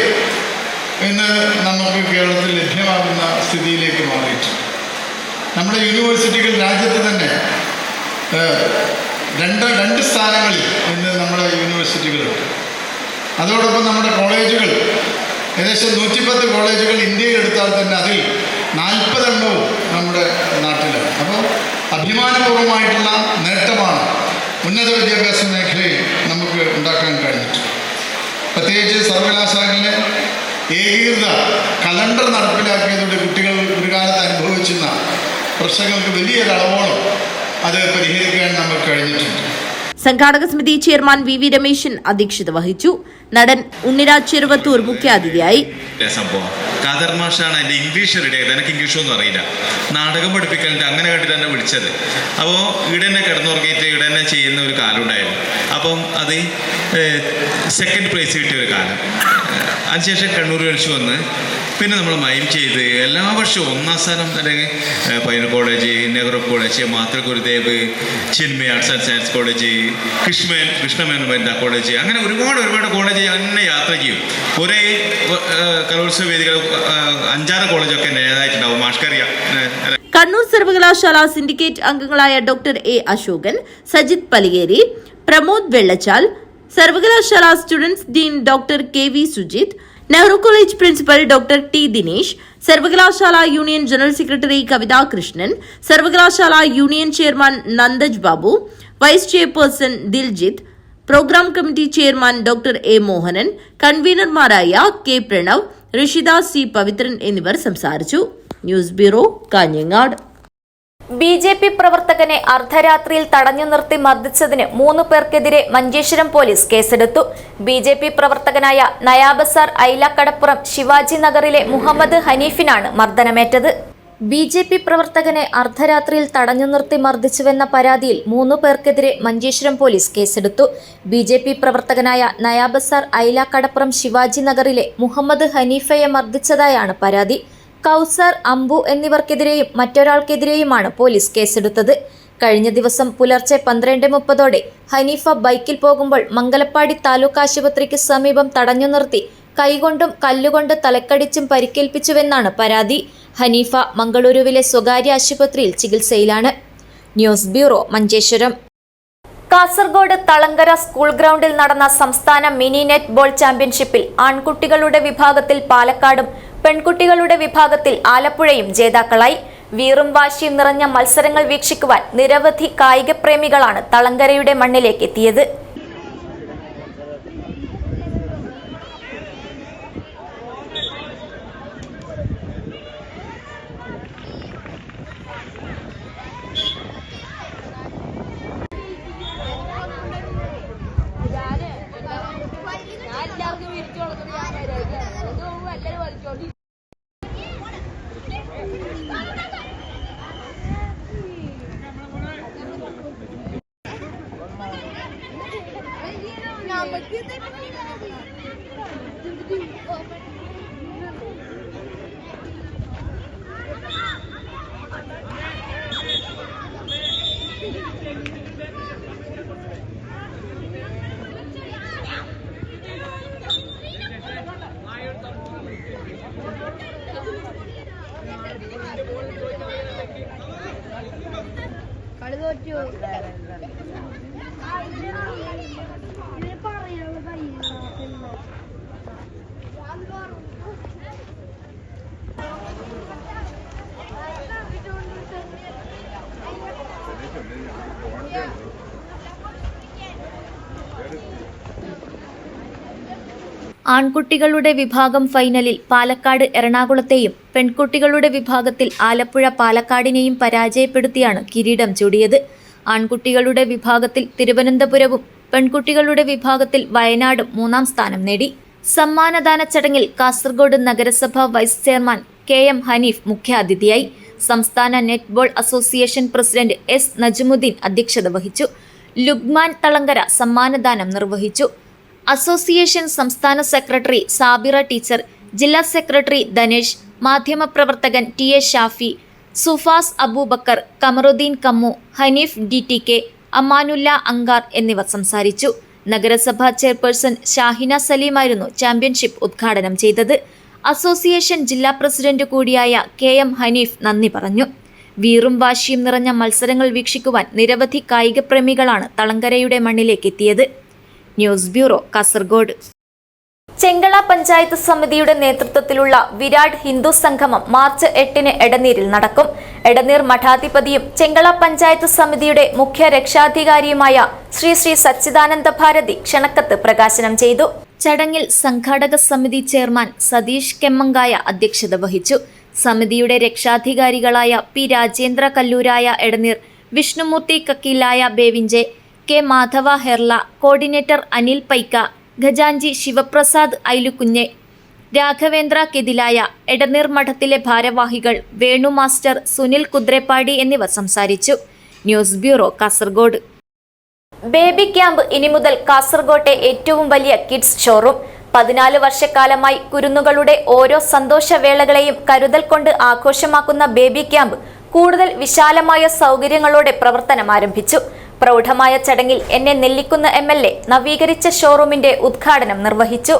ഇന്ന് നമുക്ക് കേരളത്തിൽ ലഭ്യമാകുന്ന സ്ഥിതിയിലേക്ക് മാറിയിട്ടുണ്ട്. നമ്മുടെ യൂണിവേഴ്സിറ്റികൾ രാജ്യത്ത് തന്നെ രണ്ട് സ്ഥാനങ്ങളിൽ ഇന്ന് നമ്മുടെ യൂണിവേഴ്സിറ്റികളുണ്ട്. അതോടൊപ്പം നമ്മുടെ കോളേജുകൾ ഏകദേശം 110 കോളേജുകൾ ഇന്ത്യയിൽ എടുത്താൽ തന്നെ അതിൽ 40 എണ്ണവും നമ്മുടെ നാട്ടിലാണ്. അപ്പോൾ അഭിമാനപൂർവമായിട്ടുള്ള നേട്ടമാണ് ഉന്നത വിദ്യാഭ്യാസ മേഖലയിൽ നമുക്ക് ഉണ്ടാക്കാൻ കഴിഞ്ഞിട്ടുണ്ട്. പ്രത്യേകിച്ച് സർവകലാശാലകളിലെ ഏകീകൃത കലണ്ടർ നടപ്പിലാക്കിയതോടെ കുട്ടികൾ ഒരു കാലത്ത് അനുഭവിച്ചിരുന്ന പ്രശ്നങ്ങൾക്ക് വലിയൊരളവോളം അത് പരിഹരിക്കാൻ നമുക്ക് കഴിഞ്ഞിട്ടുണ്ട്. സംഘാടക സമിതി ചെയർമാൻ വി രമേശൻ അധ്യക്ഷത വഹിച്ചു. നടൻ ഉണ്ണിരാജ് ചെറുവത്തൂർ മുഖ്യാതിഥിയായി. സംഭവം ഖാദർ മാഷാണ് എൻ്റെ ഇംഗ്ലീഷ് റെഡി ആയത്. എനിക്ക് ഇംഗ്ലീഷൊന്നും അറിയില്ല. നാടകം പഠിപ്പിക്കലിൻ്റെ അങ്ങനെ കണ്ടിട്ട് എന്നെ വിളിച്ചത്. അപ്പോൾ ഇവിടെ തന്നെ കിടന്നുറങ്ങിയിട്ട് ഇവിടെ തന്നെ ചെയ്യുന്ന ഒരു കാലം ഉണ്ടായിരുന്നു. അപ്പം അത് സെക്കൻഡ് പ്രൈസ് കിട്ടിയ ഒരു കാലം. അതിനുശേഷം കണ്ണൂർ കഴിച്ചു വന്ന് പിന്നെ നമ്മൾ മൈം ചെയ്ത് എല്ലാ വർഷവും 1ാം സ്ഥാനം അല്ലെങ്കിൽ Payyanur college, Nehru college, Mathru Gurudev, Chinmaya arts and science college, കൃഷ്ണമേനോബന്ദ കോളേജ്, അങ്ങനെ ഒരുപാട് കോളേജ് അങ്ങനെ യാത്ര ചെയ്യും. ഒരേ കലോത്സവ വേദികൾ 5-6 കോളേജൊക്കെ നേതായിട്ടുണ്ടാവും. മാഷ്കറിയാം. കണ്ണൂർ സർവകലാശാല സിൻഡിക്കേറ്റ് അംഗങ്ങളായ ഡോക്ടർ എ അശോകൻ, സജിത് പലിയേരി, പ്രമോദ് വെള്ളച്ചാൽ, സർവകലാശാല students dean doctor KV Sujith, Nehru college principal doctor T Dinesh, സർവകലാശാല union general secretary Kavitha Krishnan, സർവകലാശാല union chairman Nandaj Babu, vice chairperson Diljith, programme committee chairman doctor A Mohanan, കൺവീനർമാരായ കെ പ്രണവ്, ഋഷിത സി പവിത്രൻ എന്നിവർ സംസാരിച്ചു. News bureau, Kanhangad. BJP പ്രവർത്തകനെ അർദ്ധരാത്രിയിൽ തടഞ്ഞു നിർത്തി മർദ്ദിച്ചതിന് 3 പേർക്കെതിരെ മഞ്ചേശ്വരം പോലീസ് കേസെടുത്തു. BJP പ്രവർത്തകനായ നയാബസാർ ഐലക്കടപ്പുറം ശിവാജി നഗറിലെ മുഹമ്മദ് ഹനീഫിനാണ് മർദ്ദനമേറ്റത്. BJP പ്രവർത്തകനെ അർദ്ധരാത്രിയിൽ തടഞ്ഞു നിർത്തി മർദ്ദിച്ചുവെന്ന പരാതിയിൽ 3 പേർക്കെതിരെ മഞ്ചേശ്വരം പോലീസ് കേസെടുത്തു. BJP പ്രവർത്തകനായ നയാബസാർ ഐലക്കടപ്പുറം ശിവാജി നഗറിലെ മുഹമ്മദ് ഹനീഫയെ മർദ്ദിച്ചതായാണ് പരാതി. കൗസർ, അംബു എന്നിവർക്കെതിരെയും മറ്റൊരാൾക്കെതിരെയുമാണ് പോലീസ് കേസെടുത്തത്. കഴിഞ്ഞ ദിവസം പുലർച്ചെ 12:30 ഹനീഫ ബൈക്കിൽ പോകുമ്പോൾ മംഗലപ്പാടി താലൂക്ക് ആശുപത്രിക്ക് സമീപം തടഞ്ഞു നിർത്തി കൈകൊണ്ടും കല്ലുകൊണ്ട് തലക്കടിച്ചും പരിക്കേൽപ്പിച്ചുവെന്നാണ് പരാതി. ഹനീഫ മംഗളൂരുവിലെ സ്വകാര്യ ആശുപത്രിയിൽ ചികിത്സയിലാണ്. News bureau, Manjeshwaram. Kasaragod Thalangara school ഗ്രൗണ്ടിൽ നടന്ന സംസ്ഥാന മിനി നെറ്റ് ബോൾ ചാമ്പ്യൻഷിപ്പിൽ ആൺകുട്ടികളുടെ വിഭാഗത്തിൽ പാലക്കാടും പെൺകുട്ടികളുടെ വിഭാഗത്തിൽ ആലപ്പുഴയും ജേതാക്കളായി. വീറും വാശിയും നിറഞ്ഞ മത്സരങ്ങൾ വീക്ഷിക്കുവാൻ നിരവധി കായിക പ്രേമികളാണ് തളങ്കരയുടെ മണ്ണിലേക്ക് എത്തിയത്. ആൺകുട്ടികളുടെ വിഭാഗം ഫൈനലിൽ പാലക്കാട് എറണാകുളത്തെയും പെൺകുട്ടികളുടെ വിഭാഗത്തിൽ ആലപ്പുഴ പാലക്കാടിനെയും പരാജയപ്പെടുത്തിയാണ് കിരീടം ചൂടിയത്. ആൺകുട്ടികളുടെ വിഭാഗത്തിൽ തിരുവനന്തപുരവും പെൺകുട്ടികളുടെ വിഭാഗത്തിൽ വയനാടും 3ാം സ്ഥാനം നേടി. സമ്മാനദാന ചടങ്ങിൽ കാസർഗോഡ് നഗരസഭ വൈസ് ചെയർമാൻ KM ഹനീഫ് മുഖ്യാതിഥിയായി. സംസ്ഥാന netball association president S Najmuddin അധ്യക്ഷത വഹിച്ചു. ലുഗ്മാൻ തളങ്കര സമ്മാനദാനം നിർവഹിച്ചു. അസോസിയേഷൻ സംസ്ഥാന സെക്രട്ടറി സാബിറ ടീച്ചർ, ജില്ലാ സെക്രട്ടറി ധനേഷ്, മാധ്യമപ്രവർത്തകൻ TA ഷാഫി, സുഫാസ് അബൂബക്കർ, കമറുദ്ദീൻ കമ്മു, ഹനീഫ് DTK, അമാനുല്ല അങ്കാർ എന്നിവർ സംസാരിച്ചു. നഗരസഭാ ചെയർപേഴ്സൺ ഷാഹിന സലീമായിരുന്നു ചാമ്പ്യൻഷിപ്പ് ഉദ്ഘാടനം ചെയ്തത്. അസോസിയേഷൻ ജില്ലാ പ്രസിഡന്റ് കൂടിയായ KM ഹനീഫ് നന്ദി പറഞ്ഞു. വീറും വാശിയും നിറഞ്ഞ മത്സരങ്ങൾ വീക്ഷിക്കുവാൻ നിരവധി കായിക പ്രേമികളാണ് തളങ്കരയുടെ മണ്ണിലേക്ക് എത്തിയത്. News bureau, Kasaragod. ചെങ്കള പഞ്ചായത്ത് സമിതിയുടെ നേതൃത്വത്തിലുള്ള വിരാട് ഹിന്ദു സംഗമം മാർച്ച് 8-ന് എടനീരിൽ നടക്കും. എടനീർ മഠാധിപതിയും ചെങ്കള പഞ്ചായത്ത് സമിതിയുടെ മുഖ്യ രക്ഷാധികാരിയുമായ ശ്രീ സച്ചിദാനന്ദ ഭാരതി ക്ഷണക്കത്ത് പ്രകാശനം ചെയ്തു. ചടങ്ങിൽ സംഘാടക സമിതി ചെയർമാൻ സതീഷ് കെമ്മങ്കായ അധ്യക്ഷത വഹിച്ചു. സമിതിയുടെ രക്ഷാധികാരികളായ P Rajendra Kallooraya Edaneer, Vishnumoorthy Kakkilaya Bevinje, K Madhava Herla, coordinator Anil Paika, ഖജാൻജി ശിവപ്രസാദ് ഐലുകുഞ്ഞെ, രാഘവേന്ദ്ര കെതിലായ, എടനീർ മഠത്തിലെ ഭാരവാഹികൾ വേണു മാസ്റ്റർ, സുനിൽ കുദ്രേപ്പാടി എന്നിവർ സംസാരിച്ചു. News bureau, Kasaragod. Baby Camp ഇനി മുതൽ കാസർഗോട്ടെ ഏറ്റവും വലിയ കിഡ്സ് ഷോറൂം. 14 വർഷക്കാലമായി കുരുന്നുകളുടെ ഓരോ സന്തോഷവേളകളെയും കരുതൽ കൊണ്ട് ആഘോഷമാക്കുന്ന ബേബി ക്യാമ്പ് കൂടുതൽ വിശാലമായ സൗകര്യങ്ങളോടെ പ്രവർത്തനം ആരംഭിച്ചു. പ്രൗഢമായ ചടങ്ങിൽ എന്നെ നെല്ലിക്കുന്ന് MLA നവീകരിച്ച ഷോറൂമിന്റെ ഉദ്ഘാടനം നിർവഹിച്ചു.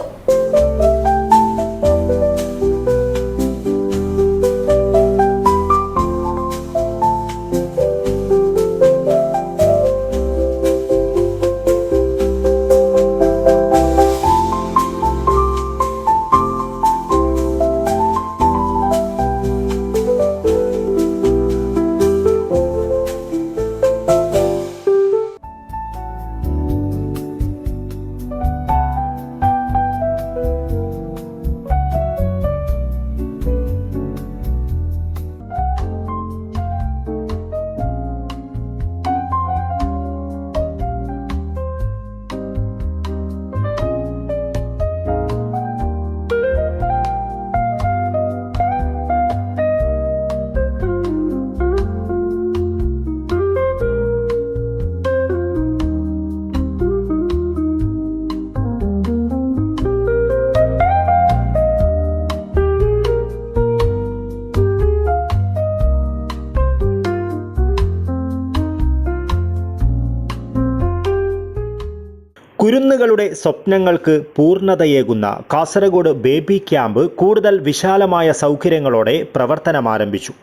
കുരുന്നുകളുടെ സ്വപ്നങ്ങൾക്ക് പൂർണ്ണതയേകുന്ന കാസർഗോഡ് ബേബി ക്യാമ്പ് കൂടുതൽ വിശാലമായ സൗകര്യങ്ങളോടെ പ്രവർത്തനമാരംഭിച്ചു.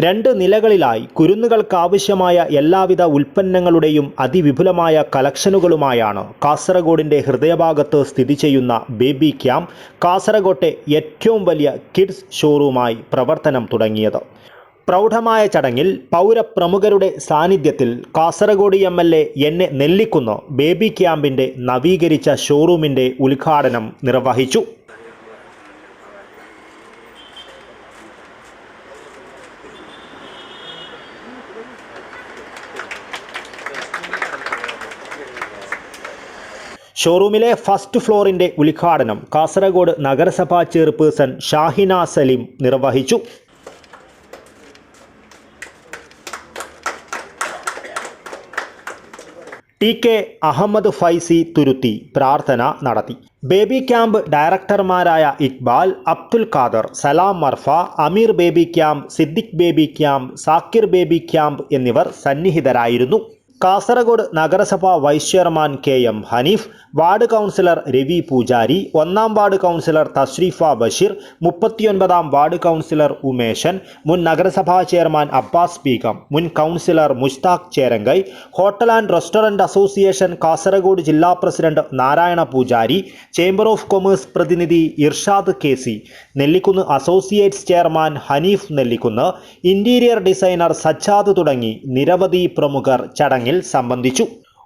2 നിലകളിലായി കുരുന്നുകൾക്കാവശ്യമായ എല്ലാവിധ ഉൽപ്പന്നങ്ങളുടെയും അതിവിപുലമായ കളക്ഷനുകളുമായാണ് കാസർഗോഡിൻ്റെ ഹൃദയഭാഗത്ത് സ്ഥിതി ചെയ്യുന്ന ബേബി ക്യാമ്പ് കാസർഗോട്ടെ ഏറ്റവും വലിയ കിഡ്സ് ഷോറൂമായി പ്രവർത്തനം തുടങ്ങിയത്. പ്രൗഢമായ ചടങ്ങിൽ പൗരപ്രമുഖരുടെ സാന്നിധ്യത്തിൽ കാസർഗോഡ് MLA എന്നെ നെല്ലിക്കുന്ന് ബേബി ക്യാമ്പിന്റെ നവീകരിച്ച ഷോറൂമിന്റെ ഉദ്ഘാടനം നിർവഹിച്ചു. ഷോറൂമിലെ ഫസ്റ്റ് ഫ്ലോറിന്റെ ഉദ്ഘാടനം കാസർഗോഡ് നഗരസഭാ ചെയർപേഴ്സൺ ഷാഹിന സലീം നിർവഹിച്ചു. TK അഹമ്മദ് ഫൈസി തുരുത്തി പ്രാർത്ഥന നടത്തി. ബേബി ക്യാമ്പ് ഡയറക്ടർമാരായ Iqbal, Abdul Khader, Salam Marfa, Ameer Baby Camp, Siddique Baby Camp, Zakir Baby Camp എന്നിവർ സന്നിഹിതരായിരുന്നു. കാസർഗോഡ് നഗരസഭ vice chairman KM Hanif, ward councillor Ravi Poojari, 1-ാം വാർഡ് കൗൺസിലർ തഷ്രീഫ ബഷീർ, 39-ാം വാർഡ് കൗൺസിലർ ഉമേശൻ, മുൻ നഗരസഭാ ചെയർമാൻ അബ്ബാസ് ബീഗം, മുൻ councillor Mushtaq Cherankai, hotel and restaurant association Kasaragod ജില്ലാ president Narayana Poojari, chamber of commerce പ്രതിനിധി Irshad KC, Nellikunnu associates chairman Hanif Nellikunnu, interior designer Sajjad തുടങ്ങി നിരവധി പ്രമുഖർ ചടങ്ങിൽ സംബന്ധിച്ചു.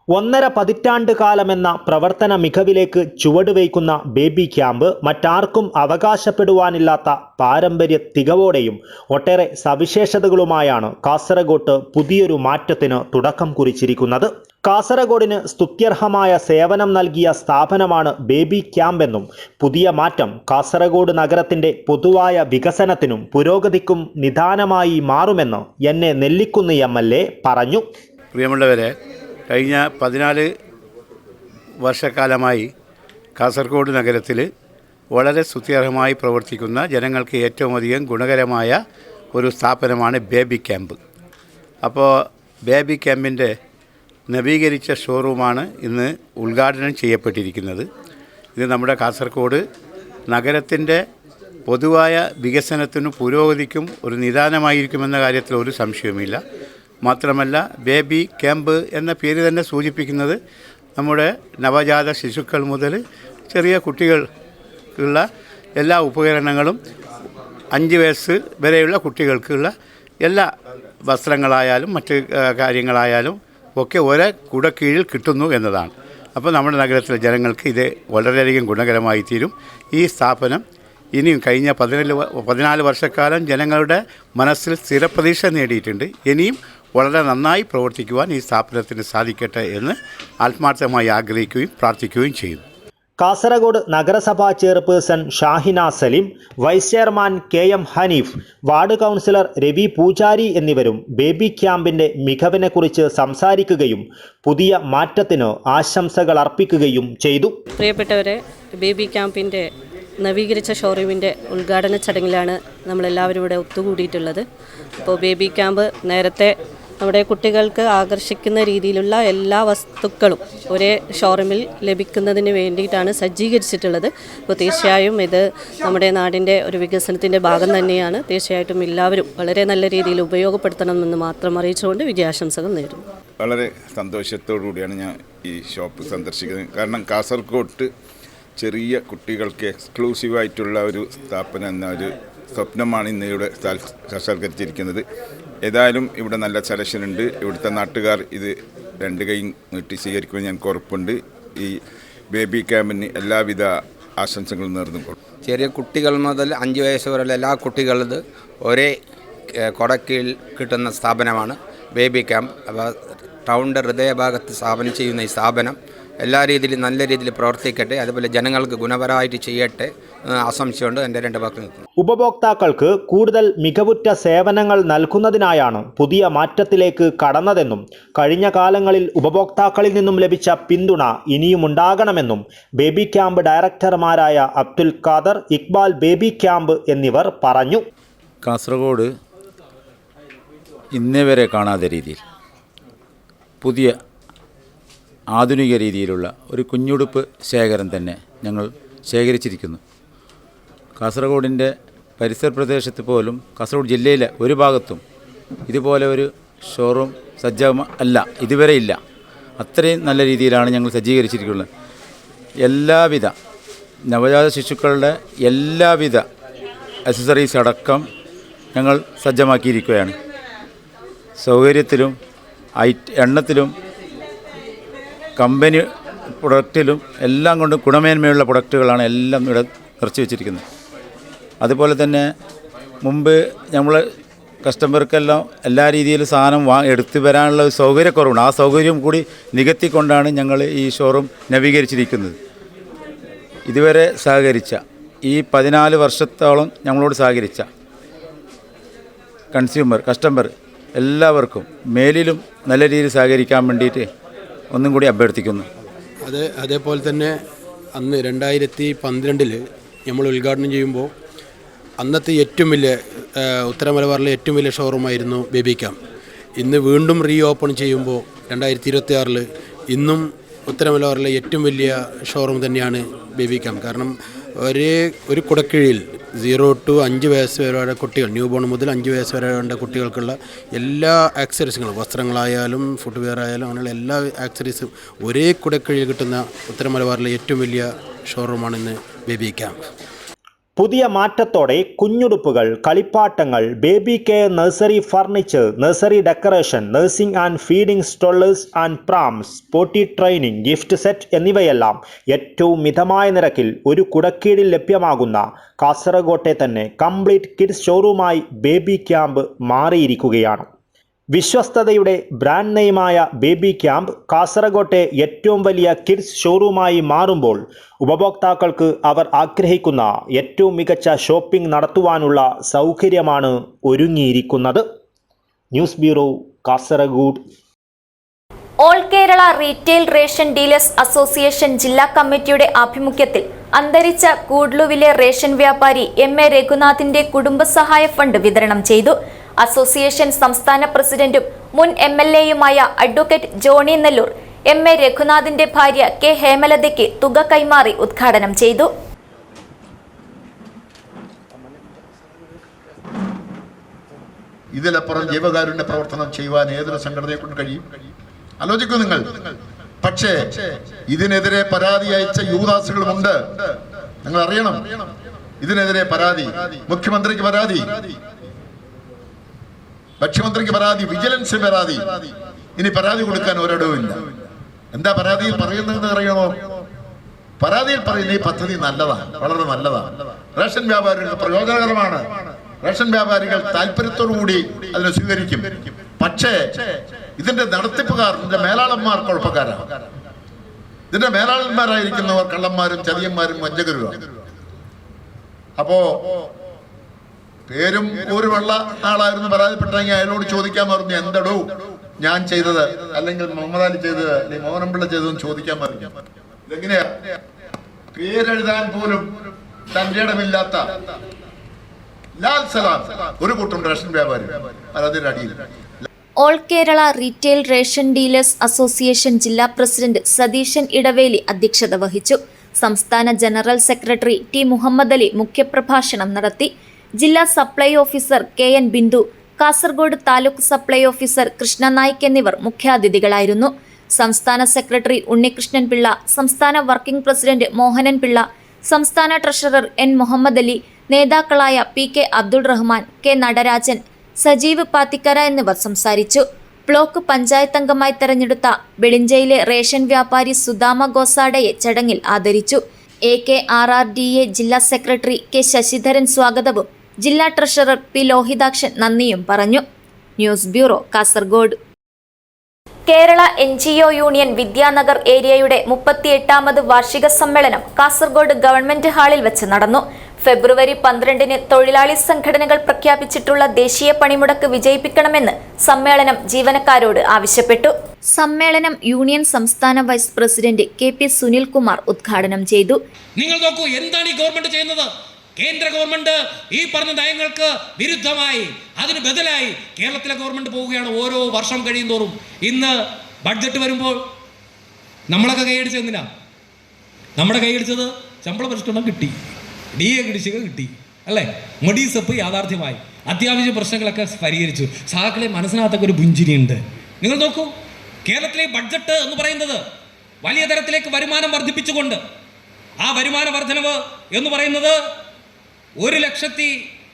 1.5 പതിറ്റാണ്ട് കാലമെന്ന പ്രവർത്തന മികവിലേക്ക് ചുവടുവയ്ക്കുന്ന ബേബി ക്യാമ്പ് മറ്റാർക്കും അവകാശപ്പെടുവാനില്ലാത്ത പാരമ്പര്യ തികവോടെയും ഒട്ടേറെ സവിശേഷതകളുമായാണ് കാസർഗോഡ് പുതിയൊരു മാറ്റത്തിന് തുടക്കം കുറിച്ചിരിക്കുന്നത്. കാസർഗോഡിന് സ്തുത്യർഹമായ സേവനം നൽകിയ സ്ഥാപനമാണ് ബേബി ക്യാമ്പെന്നും പുതിയ മാറ്റം കാസർഗോഡ് നഗരത്തിന്റെ പൊതുവായ വികസനത്തിനും പുരോഗതിക്കും നിദാനമായി മാറുമെന്ന് എന്നെ നെല്ലിക്കുന്ന് MLA പറഞ്ഞു. പ്രിയമുള്ളവരെ, കഴിഞ്ഞ 14 വർഷക്കാലമായി കാസർഗോഡ് നഗരത്തിൽ വളരെ സ്തുത്യർഹമായി പ്രവർത്തിക്കുന്ന ജനങ്ങൾക്ക് ഏറ്റവും അധികം ഗുണകരമായ ഒരു സ്ഥാപനമാണ് ബേബി ക്യാമ്പ്. അപ്പോൾ ബേബി ക്യാമ്പിൻ്റെ നവീകരിച്ച ഷോറൂമാണ് ഇന്ന് ഉദ്ഘാടനം ചെയ്യപ്പെട്ടിരിക്കുന്നത്. ഇത് നമ്മുടെ കാസർഗോഡ് നഗരത്തിൻ്റെ പൊതുവായ വികസനത്തിനും പുരോഗതിക്കും ഒരു നിദാനമായിരിക്കുമെന്ന കാര്യത്തിൽ ഒരു സംശയവുമില്ല. മാത്രമല്ല, ബേബി ക്യാമ്പ് എന്ന പേര് തന്നെ സൂചിപ്പിക്കുന്നത് നമ്മുടെ നവജാത ശിശുക്കൾ മുതൽ ചെറിയ കുട്ടികൾക്കുള്ള എല്ലാ ഉപകരണങ്ങളും 5 വയസ്സ് വരെയുള്ള കുട്ടികൾക്കുള്ള എല്ലാ വസ്ത്രങ്ങളായാലും മറ്റ് കാര്യങ്ങളായാലും ഒക്കെ ഒരേ കുടക്കീഴിൽ കിട്ടുന്നു എന്നതാണ്. അപ്പോൾ നമ്മുടെ നഗരത്തിലെ ജനങ്ങൾക്ക് ഇത് വളരെയധികം ഗുണകരമായി തീരും. ഈ സ്ഥാപനം ഇനിയും കഴിഞ്ഞ 14 വർഷക്കാലം ജനങ്ങളുടെ മനസ്സിൽ സ്ഥിരപ്രതീക്ഷ നേടിയിട്ടുണ്ട്. ഇനിയും വളരെ നന്നായി പ്രവർത്തിക്കുവാൻ ഈ സ്ഥാപനത്തിന് സാധിക്കട്ടെ എന്ന് ആത്മാർത്ഥമായി ആഗ്രഹിക്കുകയും പ്രാർത്ഥിക്കുകയും ചെയ്യുന്നു. കാസർഗോഡ് നഗരസഭാ chairperson Shahina Salim, vice chairman KM Hanif, ward councillor Ravi Poojari എന്നിവരും ബേബി ക്യാമ്പിന്റെ മികവിനെക്കുറിച്ച് സംസാരിക്കുകയും പുതിയ മാറ്റത്തിന് ആശംസകൾ അർപ്പിക്കുകയും ചെയ്തു. പ്രിയപ്പെട്ടവരെ, ബേബി ക്യാമ്പിൻ്റെ നവീകരിച്ച ഷോറൂമിൻ്റെ ഉദ്ഘാടന ചടങ്ങിലാണ് നമ്മളെല്ലാവരും ഇവിടെ ഒത്തുകൂടിയിട്ടുള്ളത്. അപ്പോൾ ബേബി ക്യാമ്പ് നേരത്തെ നമ്മുടെ കുട്ടികൾക്ക് ആകർഷിക്കുന്ന രീതിയിലുള്ള എല്ലാ വസ്തുക്കളും ഒരേ ഷോറൂമിൽ ലഭിക്കുന്നതിന് വേണ്ടിയിട്ടാണ് സജ്ജീകരിച്ചിട്ടുള്ളത്. അപ്പോൾ തീർച്ചയായും ഇത് നമ്മുടെ നാടിൻ്റെ ഒരു വികസനത്തിൻ്റെ ഭാഗം തന്നെയാണ്. തീർച്ചയായിട്ടും എല്ലാവരും വളരെ നല്ല രീതിയിൽ ഉപയോഗപ്പെടുത്തണമെന്ന് മാത്രം അറിയിച്ചുകൊണ്ട് വിജയാശംസകൾ നേരുന്നു. വളരെ സന്തോഷത്തോടു കൂടിയാണ് ഞാൻ ഈ ഷോപ്പ് സന്ദർശിക്കുന്നത്. കാരണം കാസർഗോഡ് ചെറിയ കുട്ടികൾക്ക് എക്സ്ക്ലൂസീവായിട്ടുള്ള ഒരു സ്ഥാപനം എന്ന ഒരു സ്വപ്നമാണ് ഇന്ന് ഇവിടെ സാക്ഷാത്കരിച്ചിരിക്കുന്നത്. ഏതായാലും ഇവിടെ നല്ല സെലക്ഷനുണ്ട്. ഇവിടുത്തെ നാട്ടുകാർ ഇത് 2 കൈ നീട്ടി സ്വീകരിക്കുമെന്ന് ഞങ്ങൾക്ക് ഉറപ്പുണ്ട്. ഈ ബേബി ക്യാമ്പിന് എല്ലാവിധ ആശംസകളും നേർന്നു. ചെറിയ കുട്ടികൾ മുതൽ 5 വയസ്സ് വരെയുള്ള എല്ലാ കുട്ടികളത് ഒരേ കൊടക്കീഴിൽ കിട്ടുന്ന സ്ഥാപനമാണ് ബേബി ക്യാമ്പ്. അപ്പോൾ ടൗണിൻ്റെ ഹൃദയഭാഗത്ത് സ്ഥാപനം ചെയ്യുന്ന ഈ സ്ഥാപനം എല്ലാ രീതിയിലും നല്ല രീതിയിൽ പ്രവർത്തിക്കട്ടെ, അതുപോലെ ജനങ്ങൾക്ക് ഗുണപരമായിട്ട് ചെയ്യട്ടെ ആശംസിച്ചുകൊണ്ട് എൻ്റെ 2 വാക്കുകൾ നിൽക്കുന്നു. ഉപഭോക്താക്കൾക്ക് കൂടുതൽ മികവുറ്റ സേവനങ്ങൾ നൽകുന്നതിനായാണ് പുതിയ മാറ്റത്തിലേക്ക് കടന്നതെന്നും കഴിഞ്ഞ കാലങ്ങളിൽ ഉപഭോക്താക്കളിൽ നിന്നും ലഭിച്ച പിന്തുണ ഇനിയും ഉണ്ടാകണമെന്നും ബേബി ക്യാമ്പ് ഡയറക്ടർമാരായ അബ്ദുൽ ഖാദർ, ഇക്ബാൽ ബേബി ക്യാമ്പ് എന്നിവർ പറഞ്ഞു. കാസർഗോഡ് ഇന്നേ വരെ കാണാത്ത രീതിയിൽ പുതിയ ആധുനിക രീതിയിലുള്ള ഒരു കുഞ്ഞുടുപ്പ് ശേഖരം തന്നെ ഞങ്ങൾ ശേഖരിച്ചിരിക്കുന്നു. കാസർഗോഡിൻ്റെ പരിസര പ്രദേശത്ത് പോലും കാസർഗോഡ് ജില്ലയിലെ ഒരു ഭാഗത്തും ഇതുപോലെ ഒരു ഷോറൂം അല്ല, ഇതുവരെ ഇല്ല. അത്രയും നല്ല രീതിയിലാണ് ഞങ്ങൾ സജ്ജീകരിച്ചിരിക്കുന്നത്. എല്ലാവിധ നവജാത ശിശുക്കളുടെ എല്ലാവിധ അക്സസറീസ് അടക്കം ഞങ്ങൾ സജ്ജമാക്കിയിരിക്കുകയാണ്. സൗകര്യത്തിലും എണ്ണത്തിലും കമ്പനി പ്രൊഡക്റ്റിലും എല്ലാം കൊണ്ടും ഗുണമേന്മയുള്ള പ്രൊഡക്റ്റുകളാണ് എല്ലാം ഇവിടെ നിറച്ചു വച്ചിരിക്കുന്നത്. അതുപോലെ തന്നെ മുമ്പ് നമ്മൾ കസ്റ്റമർക്കെല്ലാം എല്ലാ രീതിയിലും സാധനം എടുത്തു വരാനുള്ള സൗകര്യക്കുറവുണ്ട്. ആ സൗകര്യം കൂടി നികത്തിക്കൊണ്ടാണ് ഞങ്ങൾ ഈ ഷോറൂം നവീകരിച്ചിരിക്കുന്നത്. ഇതുവരെ സഹകരിച്ച ഈ 14 വർഷത്തോളം ഞങ്ങളോട് സഹകരിച്ച കസ്റ്റമർ എല്ലാവർക്കും മേലിലും നല്ല രീതിയിൽ സഹകരിക്കാൻ വേണ്ടിയിട്ട് ഒന്നും കൂടി അഭ്യർത്ഥിക്കുന്നു. അതേപോലെ തന്നെ അന്ന് 2012 നമ്മൾ ഉദ്ഘാടനം ചെയ്യുമ്പോൾ അന്നത്തെ ഏറ്റവും വലിയ ഉത്തര മലബാറിലെ ഏറ്റവും വലിയ ഷോറൂമായിരുന്നു ബേബി ക്യാമ്പ്. ഇന്ന് വീണ്ടും റീ ഓപ്പൺ ചെയ്യുമ്പോൾ 2026 ഇന്നും ഉത്തര മലബാറിലെ ഏറ്റവും വലിയ ഷോറൂം തന്നെയാണ് ബേബി ക്യാമ്പ്. കാരണം ഒരു കുടക്കീഴിൽ 0 to 5 വയസ്സ് വരെയുള്ള കുട്ടികൾ, ന്യൂ ബോൺ മുതൽ 5 വയസ്സ് വരെയുള്ള കുട്ടികൾക്കുള്ള എല്ലാ ആക്സറീസുകളും, വസ്ത്രങ്ങളായാലും ഫുട്വെയർ ആയാലും അങ്ങനെയുള്ള എല്ലാ ആക്സറീസും ഒരേ കുടക്കീഴിൽ കിട്ടുന്ന ഉത്തര മലബാറിലെ ഏറ്റവും വലിയ ഷോറൂമാണ് ഇന്ന് ബേബി ക്യാമ്പ്. പുതിയ മാറ്റത്തോടെ കുഞ്ഞുടുപ്പുകൾ, കളിപ്പാട്ടങ്ങൾ, baby care, nursery furniture, nursery decoration, nursing and feeding strollers and prams, potty training, gift set എന്നിവയെല്ലാം ഏറ്റവും മിതമായ നിരക്കിൽ ഒരു കുടക്കീഴിൽ ലഭ്യമാകുന്ന കാസർഗോട്ടെ തന്നെ കംപ്ലീറ്റ് കിഡ്സ് ഷോറൂമായി ബേബി ക്യാമ്പ് മാറിയിരിക്കുകയാണ്. വിശ്വസ്തതയുടെ ബ്രാൻഡ് നെയിമായ ബേബി ക്യാമ്പ് കാസർഗോട്ടെ ഏറ്റവും വലിയ കിഡ്സ് ഷോറൂമായി മാറുമ്പോൾ ഉപഭോക്താക്കൾക്ക് അവർ ആഗ്രഹിക്കുന്ന ഏറ്റവും മികച്ച ഷോപ്പിംഗ് നടത്തുവാനുള്ള സൗകര്യമാണ് ഒരുങ്ങിയിരിക്കുന്നത്. News bureau, Kasaragod. All Kerala retail ration dealers association ജില്ലാ കമ്മിറ്റിയുടെ ആഭിമുഖ്യത്തിൽ അന്തരിച്ച കൂഡ്ലുവിലെ റേഷൻ വ്യാപാരി എം.എ. രഘുനാഥിന്റെ കുടുംബസഹായ ഫണ്ട് വിതരണം ചെയ്തു. അസോസിയേഷൻ സംസ്ഥാന പ്രസിഡന്റും മുൻ എം.എൽ.എയുമായ അഡ്വക്കേറ്റ് ജോണി നെല്ലൂർ എം.എ. രഘുനാഥിന്റെ ഭാര്യ കെ ഹേമലതയ്ക്ക് തുക കൈമാറി ഉദ്ഘാടനം ചെയ്തു. ഇതിലപ്പുറം ജീവകാരുണ്യ പ്രവർത്തനം ചെയ്യുവാൻ ഏതൊരു സംഘടനയെ കൊണ്ട് കഴിയും? ആലോചിക്കൂ നിങ്ങൾ. പക്ഷേ ഇതിനെതിരെ പരാതി അയച്ച യുവദാസുകളുമുണ്ട്. നിങ്ങൾ അറിയണം, ഇതിനെതിരെ പരാതി മുഖ്യമന്ത്രിക്ക് പരാതി, ഭക്ഷ്യമന്ത്രിക്ക് പരാതി, വിജിലൻസിന് പരാതി. ഇനി പരാതി കൊടുക്കാൻ ഒരിടവുമില്ല. എന്താ പരാതിയിൽ പറയുന്നതെന്ന് അറിയണോ? പരാതിയിൽ പറയുന്ന ഈ പദ്ധതി നല്ലതാണ്, വളരെ നല്ലതാണ്, റേഷൻ വ്യാപാരികൾക്ക് പ്രയോജനകരമാണ്, റേഷൻ വ്യാപാരികൾ താല്പര്യത്തോടുകൂടി അതിനെ സ്വീകരിക്കും. പക്ഷേ ഇതിന്റെ നടത്തിപ്പുകാർ, ഇതിന്റെ മേലാളന്മാർ കുഴപ്പക്കാരാണ്. ഇതിന്റെ മേലാളന്മാരായിരിക്കുന്നവർ കള്ളന്മാരും ചതിയന്മാരും വഞ്ചകരുമാണ്. അപ്പോ പേരും ഒരു വെള്ള ആളായിരുന്നു പരാതിപ്പെട്ടെങ്കിൽ അയാളോട് ചോദിക്കാൻ പറഞ്ഞു, എന്തടോ ഞാൻ ചെയ്തത്, അല്ലെങ്കിൽ മുഹമ്മദ് അലി ചെയ്തത്, അല്ലെങ്കിൽ മോഹനപിള്ള ചെയ്തതെന്ന് ചോദിക്കാൻ പറഞ്ഞു. ഇതെങ്ങനെയാ പേരെഴുതാൻ പോലും തന്റെ ഇടമില്ലാത്ത ലാൽ സലാം ഒരു കൂട്ടം റേഷൻ വ്യാപാരി അതിന്റെ അടിയിൽ. All Kerala retail ration dealers association ജില്ലാ പ്രസിഡന്റ് സതീശൻ ഇടവേലി അധ്യക്ഷത വഹിച്ചു. സംസ്ഥാന general secretary T Muhammad Ali മുഖ്യപ്രഭാഷണം നടത്തി. ജില്ലാ supply officer K N Bindu, Kasaragod taluk supply officer Krishna Naik എന്നിവർ മുഖ്യാതിഥികളായിരുന്നു. സംസ്ഥാന സെക്രട്ടറി ഉണ്ണികൃഷ്ണൻ പിള്ള, സംസ്ഥാന വർക്കിംഗ് പ്രസിഡന്റ് മോഹനൻ പിള്ള, സംസ്ഥാന ട്രഷറർ എൻ മുഹമ്മദ് അലി, നേതാക്കളായ P K Abdul Rahman, K Natarajan, Sajeev Pathikkara എന്നിവർ സംസാരിച്ചു. ബ്ലോക്ക് പഞ്ചായത്ത് അംഗമായി തെരഞ്ഞെടുത്ത വെളിഞ്ചയിലെ റേഷൻ വ്യാപാരി സുദാമ ഗോസാഡയെ ചടങ്ങിൽ ആദരിച്ചു. AKRRDA ജില്ലാ സെക്രട്ടറി കെ ശശിധരൻ സ്വാഗതവും ജില്ലാ ട്രഷറർ പി ലോഹിതാക്ഷൻ നന്ദിയും പറഞ്ഞു. News bureau, Kasaragod. Kerala NGO union Vidyanagar ഏരിയയുടെ 38ാമത് വാർഷിക സമ്മേളനം കാസർഗോഡ് ഗവൺമെന്റ് ഹാളിൽ വെച്ച് നടന്നു. ഫെബ്രുവരി 12-ന് തൊഴിലാളി സംഘടനകൾ പ്രഖ്യാപിച്ചിട്ടുള്ള ദേശീയ പണിമുടക്ക് വിജയിപ്പിക്കണമെന്ന് സമ്മേളനം ജീവനക്കാരോട് ആവശ്യപ്പെട്ടു. സമ്മേളനം യൂണിയൻ സംസ്ഥാന വൈസ് പ്രസിഡന്റ് KP സുനിൽകുമാർ ഉദ്ഘാടനം ചെയ്തു. നിങ്ങൾ നോക്കൂ, എന്താണ് ഈ ഗവൺമെന്റ് ചെയ്യുന്നത്? കേന്ദ്ര ഗവൺമെന്റ് ഈ പറഞ്ഞ നയങ്ങൾക്ക് വിരുദ്ധമായി, അതിന് ബദലായി കേരളത്തിലെ ഗവൺമെന്റ് പോവുകയാണ് ഓരോ വർഷം കഴിയുന്തോറും. ഇന്ന് ബഡ്ജറ്റ് വരുമ്പോൾ നമ്മളൊക്കെ കൈയടിച്ചത് എന്തിനാ? നമ്മുടെ കൈയടിച്ചത് ശമ്പള പരിഷ്കരണം കിട്ടി, DA കുടിശ്ശിക കിട്ടി, അല്ലേ? മൊഡീസപ്പ് യാഥാർത്ഥ്യമായി, അത്യാവശ്യ പ്രശ്നങ്ങളൊക്കെ പരിഹരിച്ചു. സഹാക്കളെ മനസ്സിനകത്തൊക്കെ ഒരു പുഞ്ചിരിയുണ്ട്. നിങ്ങൾ നോക്കൂ, കേരളത്തിലെ ബഡ്ജറ്റ് എന്ന് പറയുന്നത് വലിയ തരത്തിലേക്ക് വരുമാനം വർദ്ധിപ്പിച്ചുകൊണ്ട്, ആ വരുമാന വർധനവ് എന്ന് പറയുന്നത്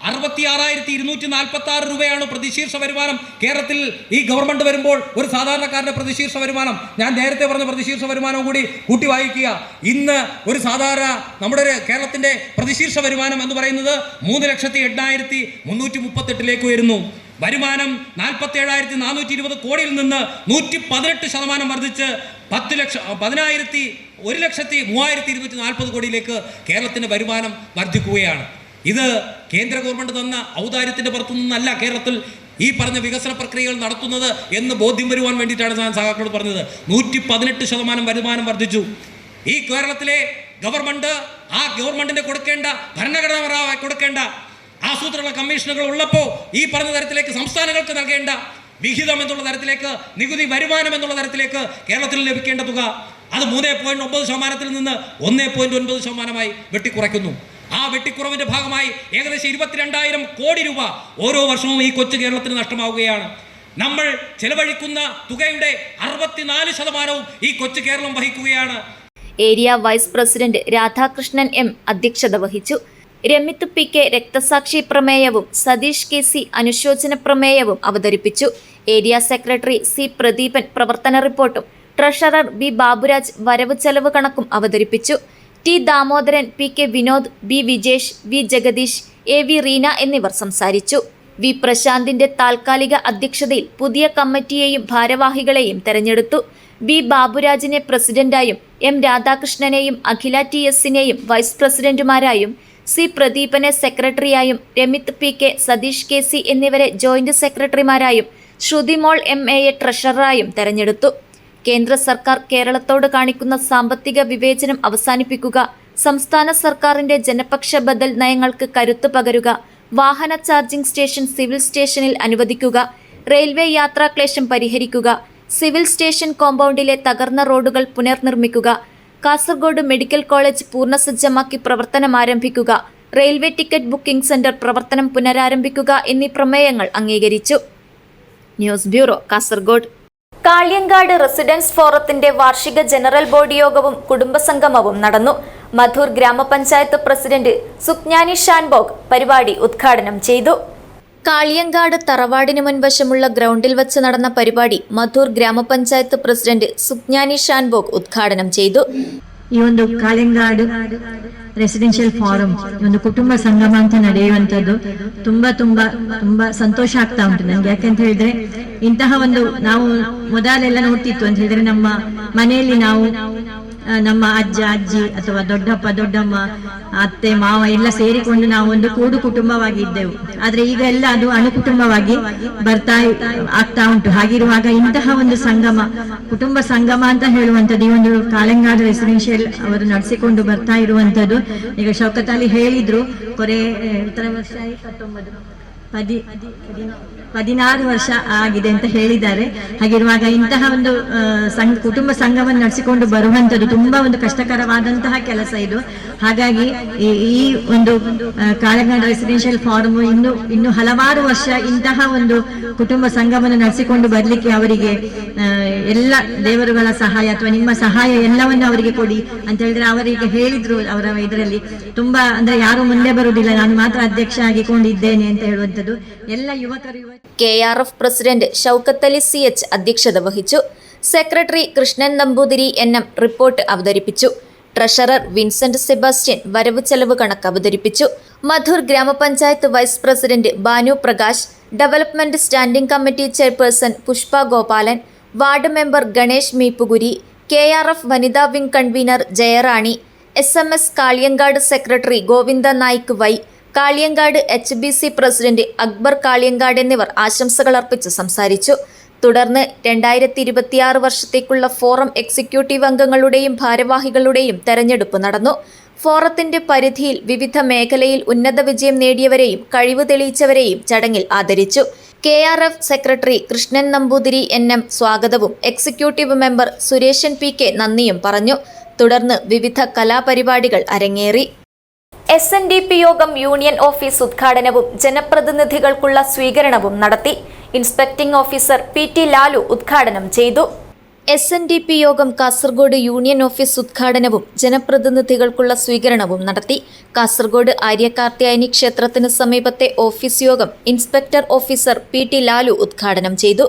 66,246 രൂപയാണ് പ്രതിശീർഷ വരുമാനം. കേരളത്തിൽ ഈ ഗവൺമെന്റ് വരുമ്പോൾ ഒരു സാധാരണക്കാരന്റെ പ്രതിശീർഷ വരുമാനം, ഞാൻ നേരത്തെ പറഞ്ഞ പ്രതിശീർഷ വരുമാനവും കൂടി കൂട്ടി വായിക്കുക. ഇന്ന് ഒരു സാധാരണ നമ്മുടെ കേരളത്തിന്റെ പ്രതിശീർഷ വരുമാനം എന്ന് പറയുന്നത് 3,08,338 ഉയരുന്നു. വരുമാനം 47,420 കോടിയിൽ നിന്ന് 118% വർദ്ധിച്ച് 1,03,240 കോടിയിലേക്ക് കേരളത്തിന്റെ വരുമാനം വർദ്ധിക്കുകയാണ്. ഇത് കേന്ദ്ര ഗവൺമെന്റ് തന്ന ഔദാര്യത്തിന്റെ പുറത്തു നിന്നല്ല കേരളത്തിൽ ഈ പറഞ്ഞ വികസന പ്രക്രിയകൾ നടത്തുന്നത് എന്ന് ബോധ്യം വരുവാൻ വേണ്ടിയിട്ടാണ് ഞാൻ സഖാക്കളോട് പറഞ്ഞത്. 118% വരുമാനം വർദ്ധിച്ചു. ഈ കേരളത്തിലെ ഗവൺമെന്റ് ആ ഗവൺമെന്റിന് കൊടുക്കേണ്ട ഭരണഘടനാപരമായി കൊടുക്കേണ്ട ആസൂത്രണ കമ്മീഷനുകൾ ഉള്ളപ്പോൾ ഈ പറഞ്ഞ തരത്തിലേക്ക് സംസ്ഥാനങ്ങൾക്ക് നൽകേണ്ട വിഹിതം എന്നുള്ള തരത്തിലേക്ക്, നികുതി വരുമാനം എന്നുള്ള തരത്തിലേക്ക് കേരളത്തിൽ ലഭിക്കേണ്ട തുക അത് 3.9% നിന്ന് 1.9% വെട്ടിക്കുറയ്ക്കുന്നു. ആ വെട്ടിക്കുറവിന്റെ ഭാഗമായി ഏകദേശം 22,000 കോടി രൂപ ഓരോ വർഷവും ഈ കൊച്ചു കേരളത്തിന് നഷ്ടമാവുകയാണ്. നമ്മൾ ചെലവഴിക്കുന്ന തുകയുടെ 64% ഈ കൊച്ചു കേരളം വഹിക്കുകയാണ്. Area vice president Radhakrishnan M അധ്യക്ഷത വഹിച്ചു. രമിത് പി.കെ. രക്തസാക്ഷി പ്രമേയവും സതീഷ് കെ.സി. അനുശോചന പ്രമേയവും അവതരിപ്പിച്ചു. Area secretary C. പ്രദീപൻ പ്രവർത്തന റിപ്പോർട്ടും ട്രഷറർ ബി. ബാബുരാജ് വരവ് ചെലവ് കണക്കും അവതരിപ്പിച്ചു. T. Damodaran, P K. Vinod, B. Vijesh, V. Jagadish, A. V. Reena എന്നിവർ സംസാരിച്ചു. വി. പ്രശാന്തിന്റെ താൽക്കാലിക അധ്യക്ഷതയിൽ പുതിയ കമ്മിറ്റിയെയും ഭാരവാഹികളെയും തെരഞ്ഞെടുത്തു. ബി. ബാബുരാജിനെ പ്രസിഡന്റായും എം. രാധാകൃഷ്ണനെയും അഖില ടി.എസിനെയും വൈസ് പ്രസിഡന്റുമാരായും സി. പ്രദീപനെ സെക്രട്ടറിയായും രമിത് പി.കെ., സതീഷ് കെ.സി. എന്നിവരെ ജോയിന്റ് സെക്രട്ടറിമാരായും ശ്രുതിമോൾ എം.എയെ ട്രഷററായും തെരഞ്ഞെടുത്തു. കേന്ദ്ര സർക്കാർ കേരളത്തോട് കാണിക്കുന്ന സാമ്പത്തിക വിവേചനം അവസാനിപ്പിക്കുക, സംസ്ഥാന സർക്കാരിന്റെ ജനപക്ഷ ബദൽ നയങ്ങൾക്ക് കരുത്തു പകരുക, വാഹന ചാർജിംഗ് സ്റ്റേഷൻ സിവിൽ സ്റ്റേഷനിൽ അനുവദിക്കുക, റെയിൽവേ യാത്രാക്ലേശം പരിഹരിക്കുക, സിവിൽ സ്റ്റേഷൻ കോമ്പൗണ്ടിലെ തകർന്ന റോഡുകൾ പുനർനിർമ്മിക്കുക, കാസർഗോഡ് മെഡിക്കൽ കോളേജ് പൂർണ്ണസജ്ജമാക്കി പ്രവർത്തനം ആരംഭിക്കുക, റെയിൽവേ ടിക്കറ്റ് ബുക്കിംഗ് സെന്റർ പ്രവർത്തനം പുനരാരംഭിക്കുക എന്നീ പ്രമേയങ്ങൾ അംഗീകരിച്ചു. News bureau, Kasaragod. Kaliyangad residents ഫോറത്തിന്റെ വാർഷിക ജനറൽ ബോഡി യോഗവും കുടുംബസംഗമവും നടന്നു. മധൂർ ഗ്രാമപഞ്ചായത്ത് പ്രസിഡന്റ് സുജ്ഞാനി ഷാൻബോഗ് പരിപാടി ഉദ്ഘാടനം ചെയ്തു. കാളിയങ്കാട് തറവാടിന് മുൻവശമുള്ള ഗ്രൗണ്ടിൽ വച്ച് നടന്ന പരിപാടി മധൂർ ഗ്രാമപഞ്ചായത്ത് പ്രസിഡന്റ് സുജ്ഞാനി ഷാൻബോഗ് ഉദ്ഘാടനം ചെയ്തു. ಈ ಒಂದು ಕಾಳಿಂಗಾಡು ರೆಸಿಡೆನ್ಷಿಯಲ್ ಫಾರಂ ಈ ಒಂದು ಕುಟುಂಬ ಸಂಗಮ ಅಂತ ನಡೆಯುವಂಥದ್ದು ತುಂಬಾ ತುಂಬಾ ತುಂಬಾ ಸಂತೋಷ ಆಗ್ತಾ ಉಂಟು ನನಗೆ. ಯಾಕೆಂತ ಹೇಳಿದ್ರೆ ಇಂತಹ ಒಂದು ನಾವು ಮೊದಲೆಲ್ಲ ನೋಡ್ತಿತ್ತು ಅಂತ ಹೇಳಿದ್ರೆ ನಮ್ಮ ಮನೆಯಲ್ಲಿ ನಾವು ನಮ್ಮ ಅಜ್ಜ ಅಜ್ಜಿ ಅಥವಾ ದೊಡ್ಡಪ್ಪ ದೊಡ್ಡಮ್ಮ ಅತ್ತೆ ಮಾವ ಎಲ್ಲ ಸೇರಿಕೊಂಡು ನಾವು ಒಂದು ಕೂಡು ಕುಟುಂಬವಾಗಿ ಇದ್ದೆವು. ಆದ್ರೆ ಈಗ ಎಲ್ಲ ಅದು ಅಣುಕುಟುಂಬವಾಗಿ ಆಗ್ತಾ ಉಂಟು. ಹಾಗಿರುವಾಗ ಇಂತಹ ಒಂದು ಸಂಗಮ, ಕುಟುಂಬ ಸಂಗಮ ಅಂತ ಹೇಳುವಂಥದ್ದು ಈ ಒಂದು ಕಾಳಿಂಗಾಡು ರೆಸಿಡೆನ್ಷಿಯಲ್ ಅವರು ನಡೆಸಿಕೊಂಡು ಬರ್ತಾ ಇರುವಂತದ್ದು. ಈಗ ಶೌಕತ್ ಅಲಿ ಹೇಳಿದ್ರು ಕೊರೆ 16 ವರ್ಷ ಆಗಿದೆ ಅಂತ ಹೇಳಿದ್ದಾರೆ. ಹಾಗಿರುವಾಗ ಇಂತಹ ಒಂದು ಕುಟುಂಬ ಸಂಘವನ್ನು ನಡೆಸಿಕೊಂಡು ಬರುವಂತದ್ದು ತುಂಬಾ ಒಂದು ಕಷ್ಟಕರವಾದಂತಹ ಕೆಲಸ ಇದು. ಹಾಗಾಗಿ ಈ ಒಂದು ಕಾಳಿಂಗಾಡು ರೆಸಿಡೆನ್ಷಿಯಲ್ ಫಾರಂ ಇನ್ನು ಹಲವಾರು ವರ್ಷ ಇಂತಹ ಒಂದು ಕುಟುಂಬ ಸಂಘವನ್ನು ನಡೆಸಿಕೊಂಡು ಬರ್ಲಿಕ್ಕೆ ಅವರಿಗೆ ಎಲ್ಲ ದೇವರುಗಳ ಸಹಾಯ ಅಥವಾ ನಿಮ್ಮ ಸಹಾಯ ಎಲ್ಲವನ್ನು ಅವರಿಗೆ ಕೊಡಿ ಅಂತ ಹೇಳಿದ್ರೆ ಅವರಿಗೆ ಹೇಳಿದ್ರು. ಅವರ ಇದರಲ್ಲಿ ತುಂಬಾ ಅಂದ್ರೆ ಯಾರು ಮುಂದೆ ಬರುವುದಿಲ್ಲ, ನಾನು ಮಾತ್ರ ಅಧ್ಯಕ್ಷ ಆಗಿಕೊಂಡಿದ್ದೇನೆ ಅಂತ ಹೇಳುವಂಥದ್ದು. ಎಲ್ಲ ಯುವಕರು KRF president Shoukath Ali CH അധ്യക്ഷത വഹിച്ചു. Secretary Krishnan Namboothiri NM report അവതരിപ്പിച്ചു. ട്രഷറർ വിൻസെന്റ് സെബാസ്റ്റ്യൻ വരവ് ചെലവ് കണക്ക് അവതരിപ്പിച്ചു. മധൂർ ഗ്രാമപഞ്ചായത്ത് vice president Banu Prakash, development standing committee chairperson Pushpa Gopalan, ward member Ganesh Meeppukuri, KRF വനിതാ wing convener Jayarani, SMS Kaliyangad secretary Govinda Naik Y, Kaliyangad HBC president Akbar Kaliyangad എന്നിവർ ആശംസകൾ അർപ്പിച്ച് സംസാരിച്ചു. തുടർന്ന് 2026 വർഷത്തേക്കുള്ള ഫോറം എക്സിക്യൂട്ടീവ് അംഗങ്ങളുടെയും ഭാരവാഹികളുടെയും തെരഞ്ഞെടുപ്പ് നടന്നു. ഫോറത്തിന്റെ പരിധിയിൽ വിവിധ മേഖലയിൽ ഉന്നത വിജയം നേടിയവരെയും കഴിവ് തെളിയിച്ചവരെയും ചടങ്ങിൽ ആദരിച്ചു. KRF secretary Krishnan Namboothiri NM സ്വാഗതവും എക്സിക്യൂട്ടീവ് മെമ്പർ സുരേഷൻ PK നന്ദിയും പറഞ്ഞു. തുടർന്ന് വിവിധ കലാപരിപാടികൾ അരങ്ങേറി. SNDP യോഗം യൂണിയൻ ഓഫീസ് ഉദ്ഘാടനവും ജനപ്രതിനിധികൾക്കുള്ള സ്വീകരണവും നടത്തി. ഇൻസ്പെക്ടിംഗ് ഓഫീസർ PT ലാലു ഉദ്ഘാടനം ചെയ്തു. SNDP യോഗം കാസർഗോഡ് യൂണിയൻ ഓഫീസ് ഉദ്ഘാടനവും ജനപ്രതിനിധികൾക്കുള്ള സ്വീകരണവും നടത്തി. കാസർഗോഡ് ആര്യകാർത്യായനി ക്ഷേത്രത്തിന് സമീപത്തെ ഓഫീസ് യോഗം ഇൻസ്പെക്ടർ ഓഫീസർ PT ലാലു ഉദ്ഘാടനം ചെയ്തു.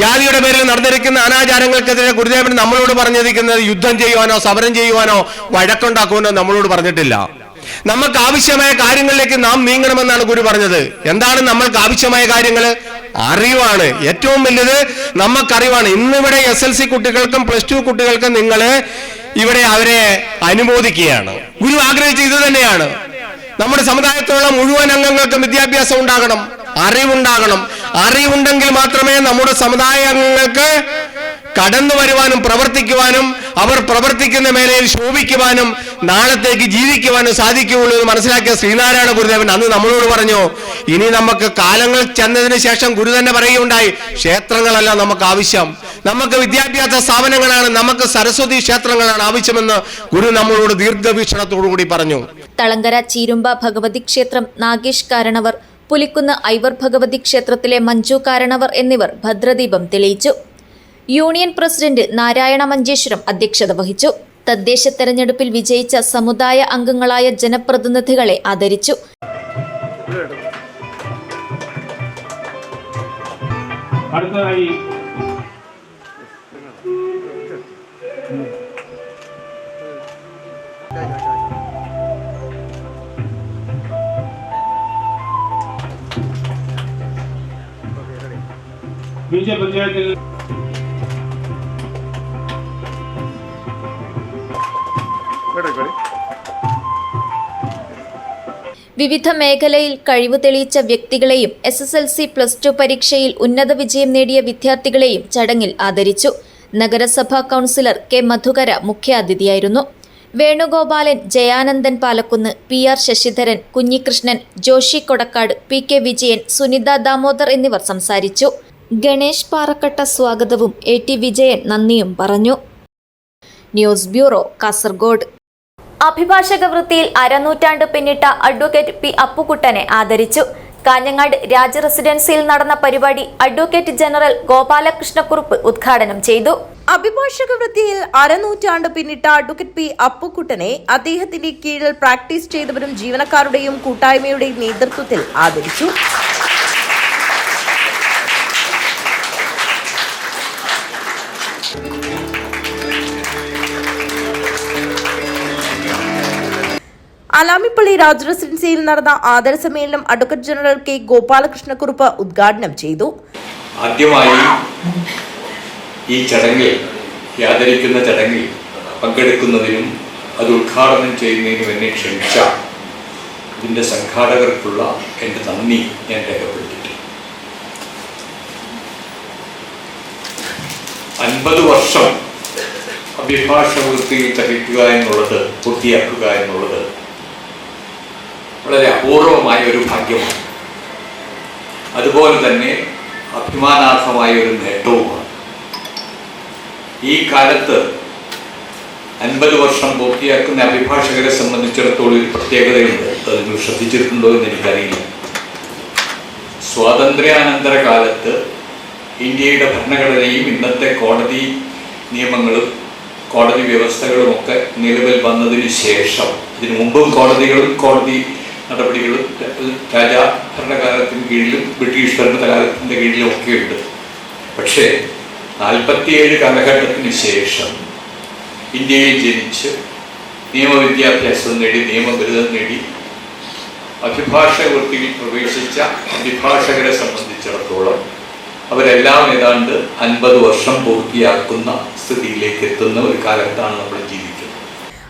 ജാതിയുടെ പേരിൽ നടന്നിരിക്കുന്ന അനാചാരങ്ങൾക്കെതിരെ ഗുരുദേവൻ നമ്മളോട് പറഞ്ഞിരിക്കുന്നത് യുദ്ധം ചെയ്യുവാനോ സമരം ചെയ്യുവാനോ വഴക്കുണ്ടാക്കുവാനോ നമ്മളോട് പറഞ്ഞിട്ടില്ല. നമുക്ക് ആവശ്യമായ കാര്യങ്ങളിലേക്ക് നാം നീങ്ങണമെന്നാണ് ഗുരു പറഞ്ഞത്. എന്താണ് നമ്മൾക്ക് ആവശ്യമായ കാര്യങ്ങൾ? അറിവാണ്. ഏറ്റവും വലുത് നമുക്കറിവാണ്. ഇന്നിവിടെ SLC കുട്ടികൾക്കും +2 കുട്ടികൾക്കും നിങ്ങൾ ഇവിടെ അവരെ അനുമോദിക്കുകയാണ്. ഗുരു ആഗ്രഹിച്ചത് ഇത് തന്നെയാണ്. നമ്മുടെ സമുദായത്തിലുള്ള മുഴുവൻ അംഗങ്ങൾക്കും വിദ്യാഭ്യാസം ഉണ്ടാകണം, അറിവുണ്ടാകണം. അറിവുണ്ടെങ്കിൽ മാത്രമേ നമ്മുടെ സമുദായ അംഗങ്ങൾക്ക് കടന്നു വരുവാനും പ്രവർത്തിക്കുവാനും അവർ പ്രവർത്തിക്കുന്ന മേഖലയിൽ ശോഭിക്കുവാനും നാളത്തേക്ക് ജീവിക്കുവാനും സാധിക്കുകയുള്ളൂ എന്ന് മനസ്സിലാക്കിയ ശ്രീനാരായണ ഗുരുദേവൻ അന്ന് നമ്മളോട് പറഞ്ഞു. ഇനി നമുക്ക് കാലങ്ങൾ ചെന്നതിന് ശേഷം ഗുരു തന്നെ പറയുകയുണ്ടായി, ക്ഷേത്രങ്ങളല്ല നമുക്ക് ആവശ്യം, നമുക്ക് വിദ്യാഭ്യാസ സ്ഥാപനങ്ങളാണ്, നമുക്ക് സരസ്വതി ക്ഷേത്രങ്ങളാണ് ആവശ്യമെന്ന് ഗുരു നമ്മളോട് ദീർഘവീക്ഷണത്തോടുകൂടി പറഞ്ഞു. തളങ്കര ചീരുമ്പ ഭഗവതി ക്ഷേത്രം നാഗേഷ് കാരണവർ, പുലിക്കുന്ന് ഐവർ ഭഗവതി ക്ഷേത്രത്തിലെ മഞ്ജു കാരണവർ എന്നിവർ ഭദ്രദീപം തെളിയിച്ചു. യൂണിയൻ പ്രസിഡന്റ് നാരായണ മഞ്ചേശ്വരം അധ്യക്ഷത വഹിച്ചു. തദ്ദേശ തെരഞ്ഞെടുപ്പിൽ വിജയിച്ച സമുദായ അംഗങ്ങളായ ജനപ്രതിനിധികളെ ആദരിച്ചു. അടുത്തതായി പഞ്ചായത്തിൽ വിവിധ മേഖലയിൽ കഴിവ് തെളിയിച്ച വ്യക്തികളെയും SSLC +2 പരീക്ഷയിൽ ഉന്നത വിജയം നേടിയ വിദ്യാർത്ഥികളെയും ചടങ്ങിൽ ആദരിച്ചു. നഗരസഭാ കൗൺസിലർ K മധുകര മുഖ്യാതിഥിയായിരുന്നു. വേണുഗോപാലൻ, ജയാനന്ദൻ പാലക്കുന്ന്, PR ശശിധരൻ, കുഞ്ഞികൃഷ്ണൻ, ജോഷി കൊടക്കാട്, PK വിജയൻ, സുനിത ദാമോദർ എന്നിവർ സംസാരിച്ചു. ഗണേഷ് പാറക്കട്ട സ്വാഗതവും AT വിജയൻ നന്ദിയും പറഞ്ഞു. News bureau, Kasaragod. അഭിഭാഷക വൃത്തിയിൽ അരനൂറ്റാണ്ട് പിന്നിട്ട അഡ്വക്കേറ്റ് P അപ്പുക്കുട്ടനെ ആദരിച്ചു. കാഞ്ഞങ്ങാട് രാജ റെസിഡൻസിയിൽ നടന്ന പരിപാടി അഡ്വക്കേറ്റ് ജനറൽ ഗോപാലകൃഷ്ണക്കുറുപ്പ് ഉദ്ഘാടനം ചെയ്തു. അഭിഭാഷക വൃത്തിയിൽ അരനൂറ്റാണ്ട് പിന്നിട്ട അഡ്വക്കേറ്റ് P അപ്പുക്കുട്ടനെ അദ്ദേഹത്തിന്റെ കീഴിൽ പ്രാക്ടീസ് ചെയ്തവരും ജീവനക്കാരുടെയും കൂട്ടായ്മയുടെയും നേതൃത്വത്തിൽ ആദരിച്ചു. അലാമിപ്പള്ളി രാജ റെസിഡൻസിയിൽ നടന്ന ആദര സമ്മേളനം അഡ്വക്കേറ്റ് ജനറൽ K ഗോപാലകൃഷ്ണക്കുറുപ്പ് ഉദ്ഘാടനം ചെയ്തു. ആദ്യമായി ഈ ചടങ്ങിൽ, ആദരിക്കുന്ന ചടങ്ങിൽ പങ്കെടുക്കുന്നതിനും അത് ഉദ്ഘാടനം ചെയ്യുന്നതിനും എന്നെ ക്ഷണിച്ച ഇതിൻ്റെ സംഘാടകർക്കുള്ള എൻ്റെ നന്ദി ഞാൻ രേഖപ്പെടുത്തിയിട്ടുണ്ട്. 50 വർഷം അഭിഭാഷക വൃത്തിയിൽ തകയ്ക്കുക എന്നുള്ളത്, പൂർത്തിയാക്കുക എന്നുള്ളത് വളരെ അപൂർവമായ ഒരു ഭാഗ്യമാണ്. അതുപോലെ തന്നെ അഭിമാനാർഹമായ ഒരു നേട്ടവുമാണ്. ഈ കാലത്ത് 50 വർഷം പൂർത്തിയാക്കുന്ന അഭിഭാഷകരെ സംബന്ധിച്ചിടത്തോളം ഒരു പ്രത്യേകതയുണ്ട്. അത് നിങ്ങൾ ശ്രദ്ധിച്ചിട്ടുണ്ടോ എന്ന് എനിക്കറിയില്ല. സ്വാതന്ത്ര്യാനന്തര കാലത്ത് ഇന്ത്യയുടെ ഭരണഘടനയും ഇന്നത്തെ കോടതി നിയമങ്ങളും കോടതി വ്യവസ്ഥകളുമൊക്കെ നിലവിൽ വന്നതിന് ശേഷം, ഇതിനു മുമ്പും കോടതികളും കോടതി നടപടികളും രാജ ഭരണകാലത്തിന് കീഴിലും ബ്രിട്ടീഷ് ഭരണകാലത്തിൻ്റെ കീഴിലും ഒക്കെയുണ്ട്. പക്ഷേ 47 കാലഘട്ടത്തിന് ശേഷം ഇന്ത്യയിൽ ജനിച്ച് നിയമവിദ്യാഭ്യാസം നേടി, നിയമബിരുദം നേടി അഭിഭാഷക വൃത്തിയിൽ പ്രവേശിച്ച അഭിഭാഷകരെ സംബന്ധിച്ചിടത്തോളം അവരെല്ലാം ഏതാണ്ട് 50 വർഷം പൂർത്തിയാക്കുന്ന സ്ഥിതിയിലേക്ക് എത്തുന്ന ഒരു കാലത്താണ് നമ്മൾ ജീവിക്കുന്നത്.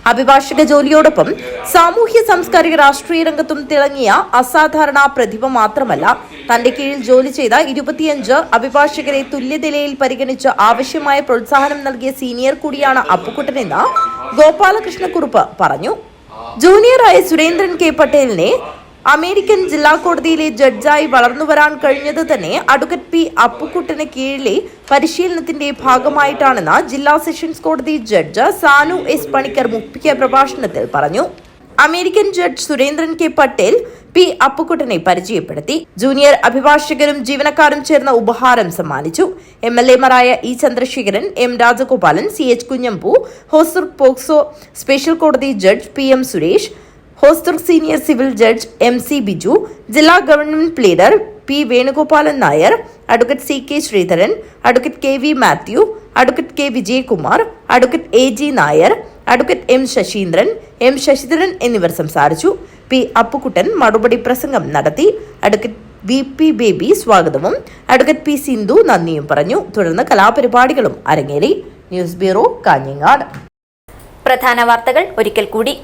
അഭിഭാഷക ജോലിയോടൊപ്പം സാമൂഹ്യ സാംസ്കാരിക രാഷ്ട്രീയ രംഗത്തും തിളങ്ങിയ അസാധാരണ പ്രതിഭ മാത്രമല്ല, തന്റെ കീഴിൽ ജോലി ചെയ്ത 25 അഭിഭാഷകരെ തുല്യനിലയിൽ പരിഗണിച്ച് ആവശ്യമായ പ്രോത്സാഹനം നൽകിയ സീനിയർ കൂടിയാണ് അപ്പുക്കുട്ടനെന്ന് ഗോപാലകൃഷ്ണക്കുറുപ്പ് പറഞ്ഞു. ജൂനിയറായ സുരേന്ദ്രൻ K പട്ടേലിനെ അമേരിക്കൻ ജില്ലാ കോടതിയിലെ ജഡ്ജായി വളർന്നുവരാൻ കഴിഞ്ഞത് തന്നെ അഡ്വക്കേറ്റ് P അപ്പുക്കുട്ടന് കീഴിലെ പരിശീലനത്തിന്റെ ഭാഗമായിട്ടാണെന്ന് ജില്ലാ സെഷൻസ് കോടതി ജഡ്ജ് സാനു S പണിക്കർ മുഖ്യ പ്രഭാഷണത്തിൽ പറഞ്ഞു. American judge Surendran K Patel P അപ്പുക്കുട്ടനെ പരിചയപ്പെടുത്തി. ജൂനിയർ അഭിഭാഷകരും ജീവനക്കാരും ചേർന്ന ഉപഹാരം സമ്മാനിച്ചു. MLA-മാരായ E Chandrasekharan, M Rajagopalan, CH Kunhambu, Hosdurg POCSO special കോടതി judge PM Suresh, Hosdurg senior civil judge MC Biju, ജില്ലാ government pleader P Venugopalan Nair, advocate CK Sreedharan, advocate KV Mathew, advocate K Vijayakumar, advocate AG Nair, advocate M Sasheendran, M Sasidharan എന്നിവർ സംസാരിച്ചു. P അപ്പുക്കുട്ടൻ മറുപടി പ്രസംഗം നടത്തി. അഡ്വക്കേറ്റ് VP ബേബി സ്വാഗതവും അഡ്വക്കേറ്റ് P സിന്ധു നന്ദിയും പറഞ്ഞു. തുടർന്ന് കലാപരിപാടികളും അരങ്ങേറി. News bureau, Kanhangad. പ്രധാന വാർത്തകൾ ഒരിക്കൽ കൂടി.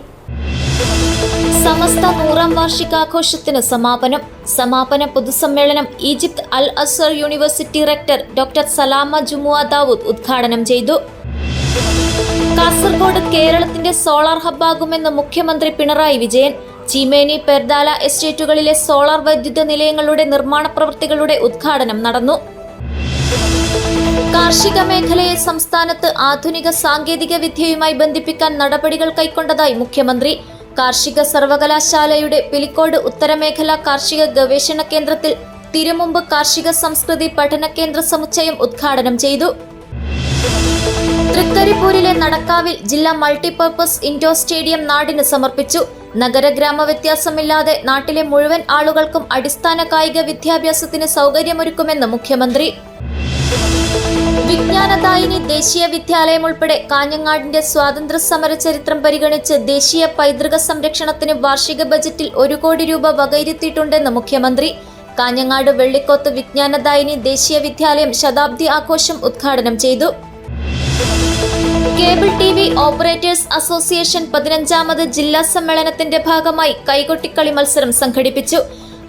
സമസ്ത 100ാം വാർഷികാഘോഷത്തിന് സമാപന പൊതുസമ്മേളനം Egypt Al Azhar university rector doctor Salama Juma Dawood ഉദ്ഘാടനം ചെയ്തു. കാസർഗോഡ് കേരളത്തിന്റെ സോളാർ ഹബ്ബാകുമെന്ന് മുഖ്യമന്ത്രി പിണറായി വിജയൻ. ചീമേനി, പെർദാല എസ്റ്റേറ്റുകളിലെ സോളാർ വൈദ്യുത നിലയങ്ങളുടെ നിർമ്മാണ പ്രവൃത്തികളുടെ ഉദ്ഘാടനം നടന്നു. കാർഷിക മേഖലയെ സംസ്ഥാനത്ത് ആധുനിക സാങ്കേതിക വിദ്യയുമായി ബന്ധിപ്പിക്കാൻ നടപടികൾ കൈക്കൊണ്ടതായി മുഖ്യമന്ത്രി. കാർഷിക സർവകലാശാലയുടെ പിലിക്കോട് ഉത്തരമേഖല കാർഷിക ഗവേഷണ കേന്ദ്രത്തിൽ തിരുമുമ്പ് കാർഷിക സംസ്കൃതി പഠന കേന്ദ്ര സമുച്ചയം ഉദ്ഘാടനം ചെയ്തു. തൃക്കരിപ്പൂരിലെ നടക്കാവിൽ ജില്ലാ മൾട്ടിപർപ്പസ് ഇൻഡോർ സ്റ്റേഡിയം നാടിന് സമർപ്പിച്ചു. നഗരഗ്രാമ വ്യത്യാസമില്ലാതെ നാട്ടിലെ മുഴുവൻ ആളുകൾക്കും അടിസ്ഥാന കായിക വിദ്യാഭ്യാസത്തിന് സൗകര്യമൊരുക്കുമെന്ന് മുഖ്യമന്ത്രി. വിജ്ഞാനദായിനി ദേശീയ വിദ്യാലയം ഉൾപ്പെടെ കാഞ്ഞങ്ങാടിന്റെ സ്വാതന്ത്ര്യ സമര ചരിത്രം പരിഗണിച്ച് ദേശീയ പൈതൃക സംരക്ഷണത്തിന് വാർഷിക ബജറ്റിൽ 1 കോടി രൂപ വകയിരുത്തിയിട്ടുണ്ടെന്ന് മുഖ്യമന്ത്രി. കാഞ്ഞങ്ങാട് വെള്ളിക്കോത്ത് വിജ്ഞാനദായിനി ദേശീയ വിദ്യാലയം ശതാബ്ദി ആഘോഷം ഉദ്ഘാടനം ചെയ്തു. കേബിൾ TV ഓപ്പറേറ്റേഴ്സ് അസോസിയേഷൻ 15ാമത് ജില്ലാ സമ്മേളനത്തിന്റെ ഭാഗമായി കൈകൊട്ടിക്കളി മത്സരം സംഘടിപ്പിച്ചു.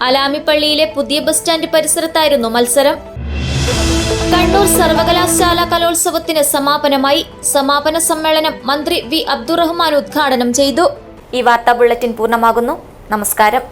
അലാമിപ്പള്ളിയിലെ പുതിയ ബസ് സ്റ്റാൻഡ് പരിസരത്തായിരുന്നു മത്സരം. കണ്ണൂർ സർവകലാശാല കലോത്സവത്തിന് സമാപനമായി. സമാപന സമ്മേളനം മന്ത്രി V അബ്ദുറഹ്മാൻ ഉദ്ഘാടനം ചെയ്തു. ഈ വാർത്താ ബുള്ളറ്റിൻ പൂർണ്ണമാകുന്നു. നമസ്കാരം.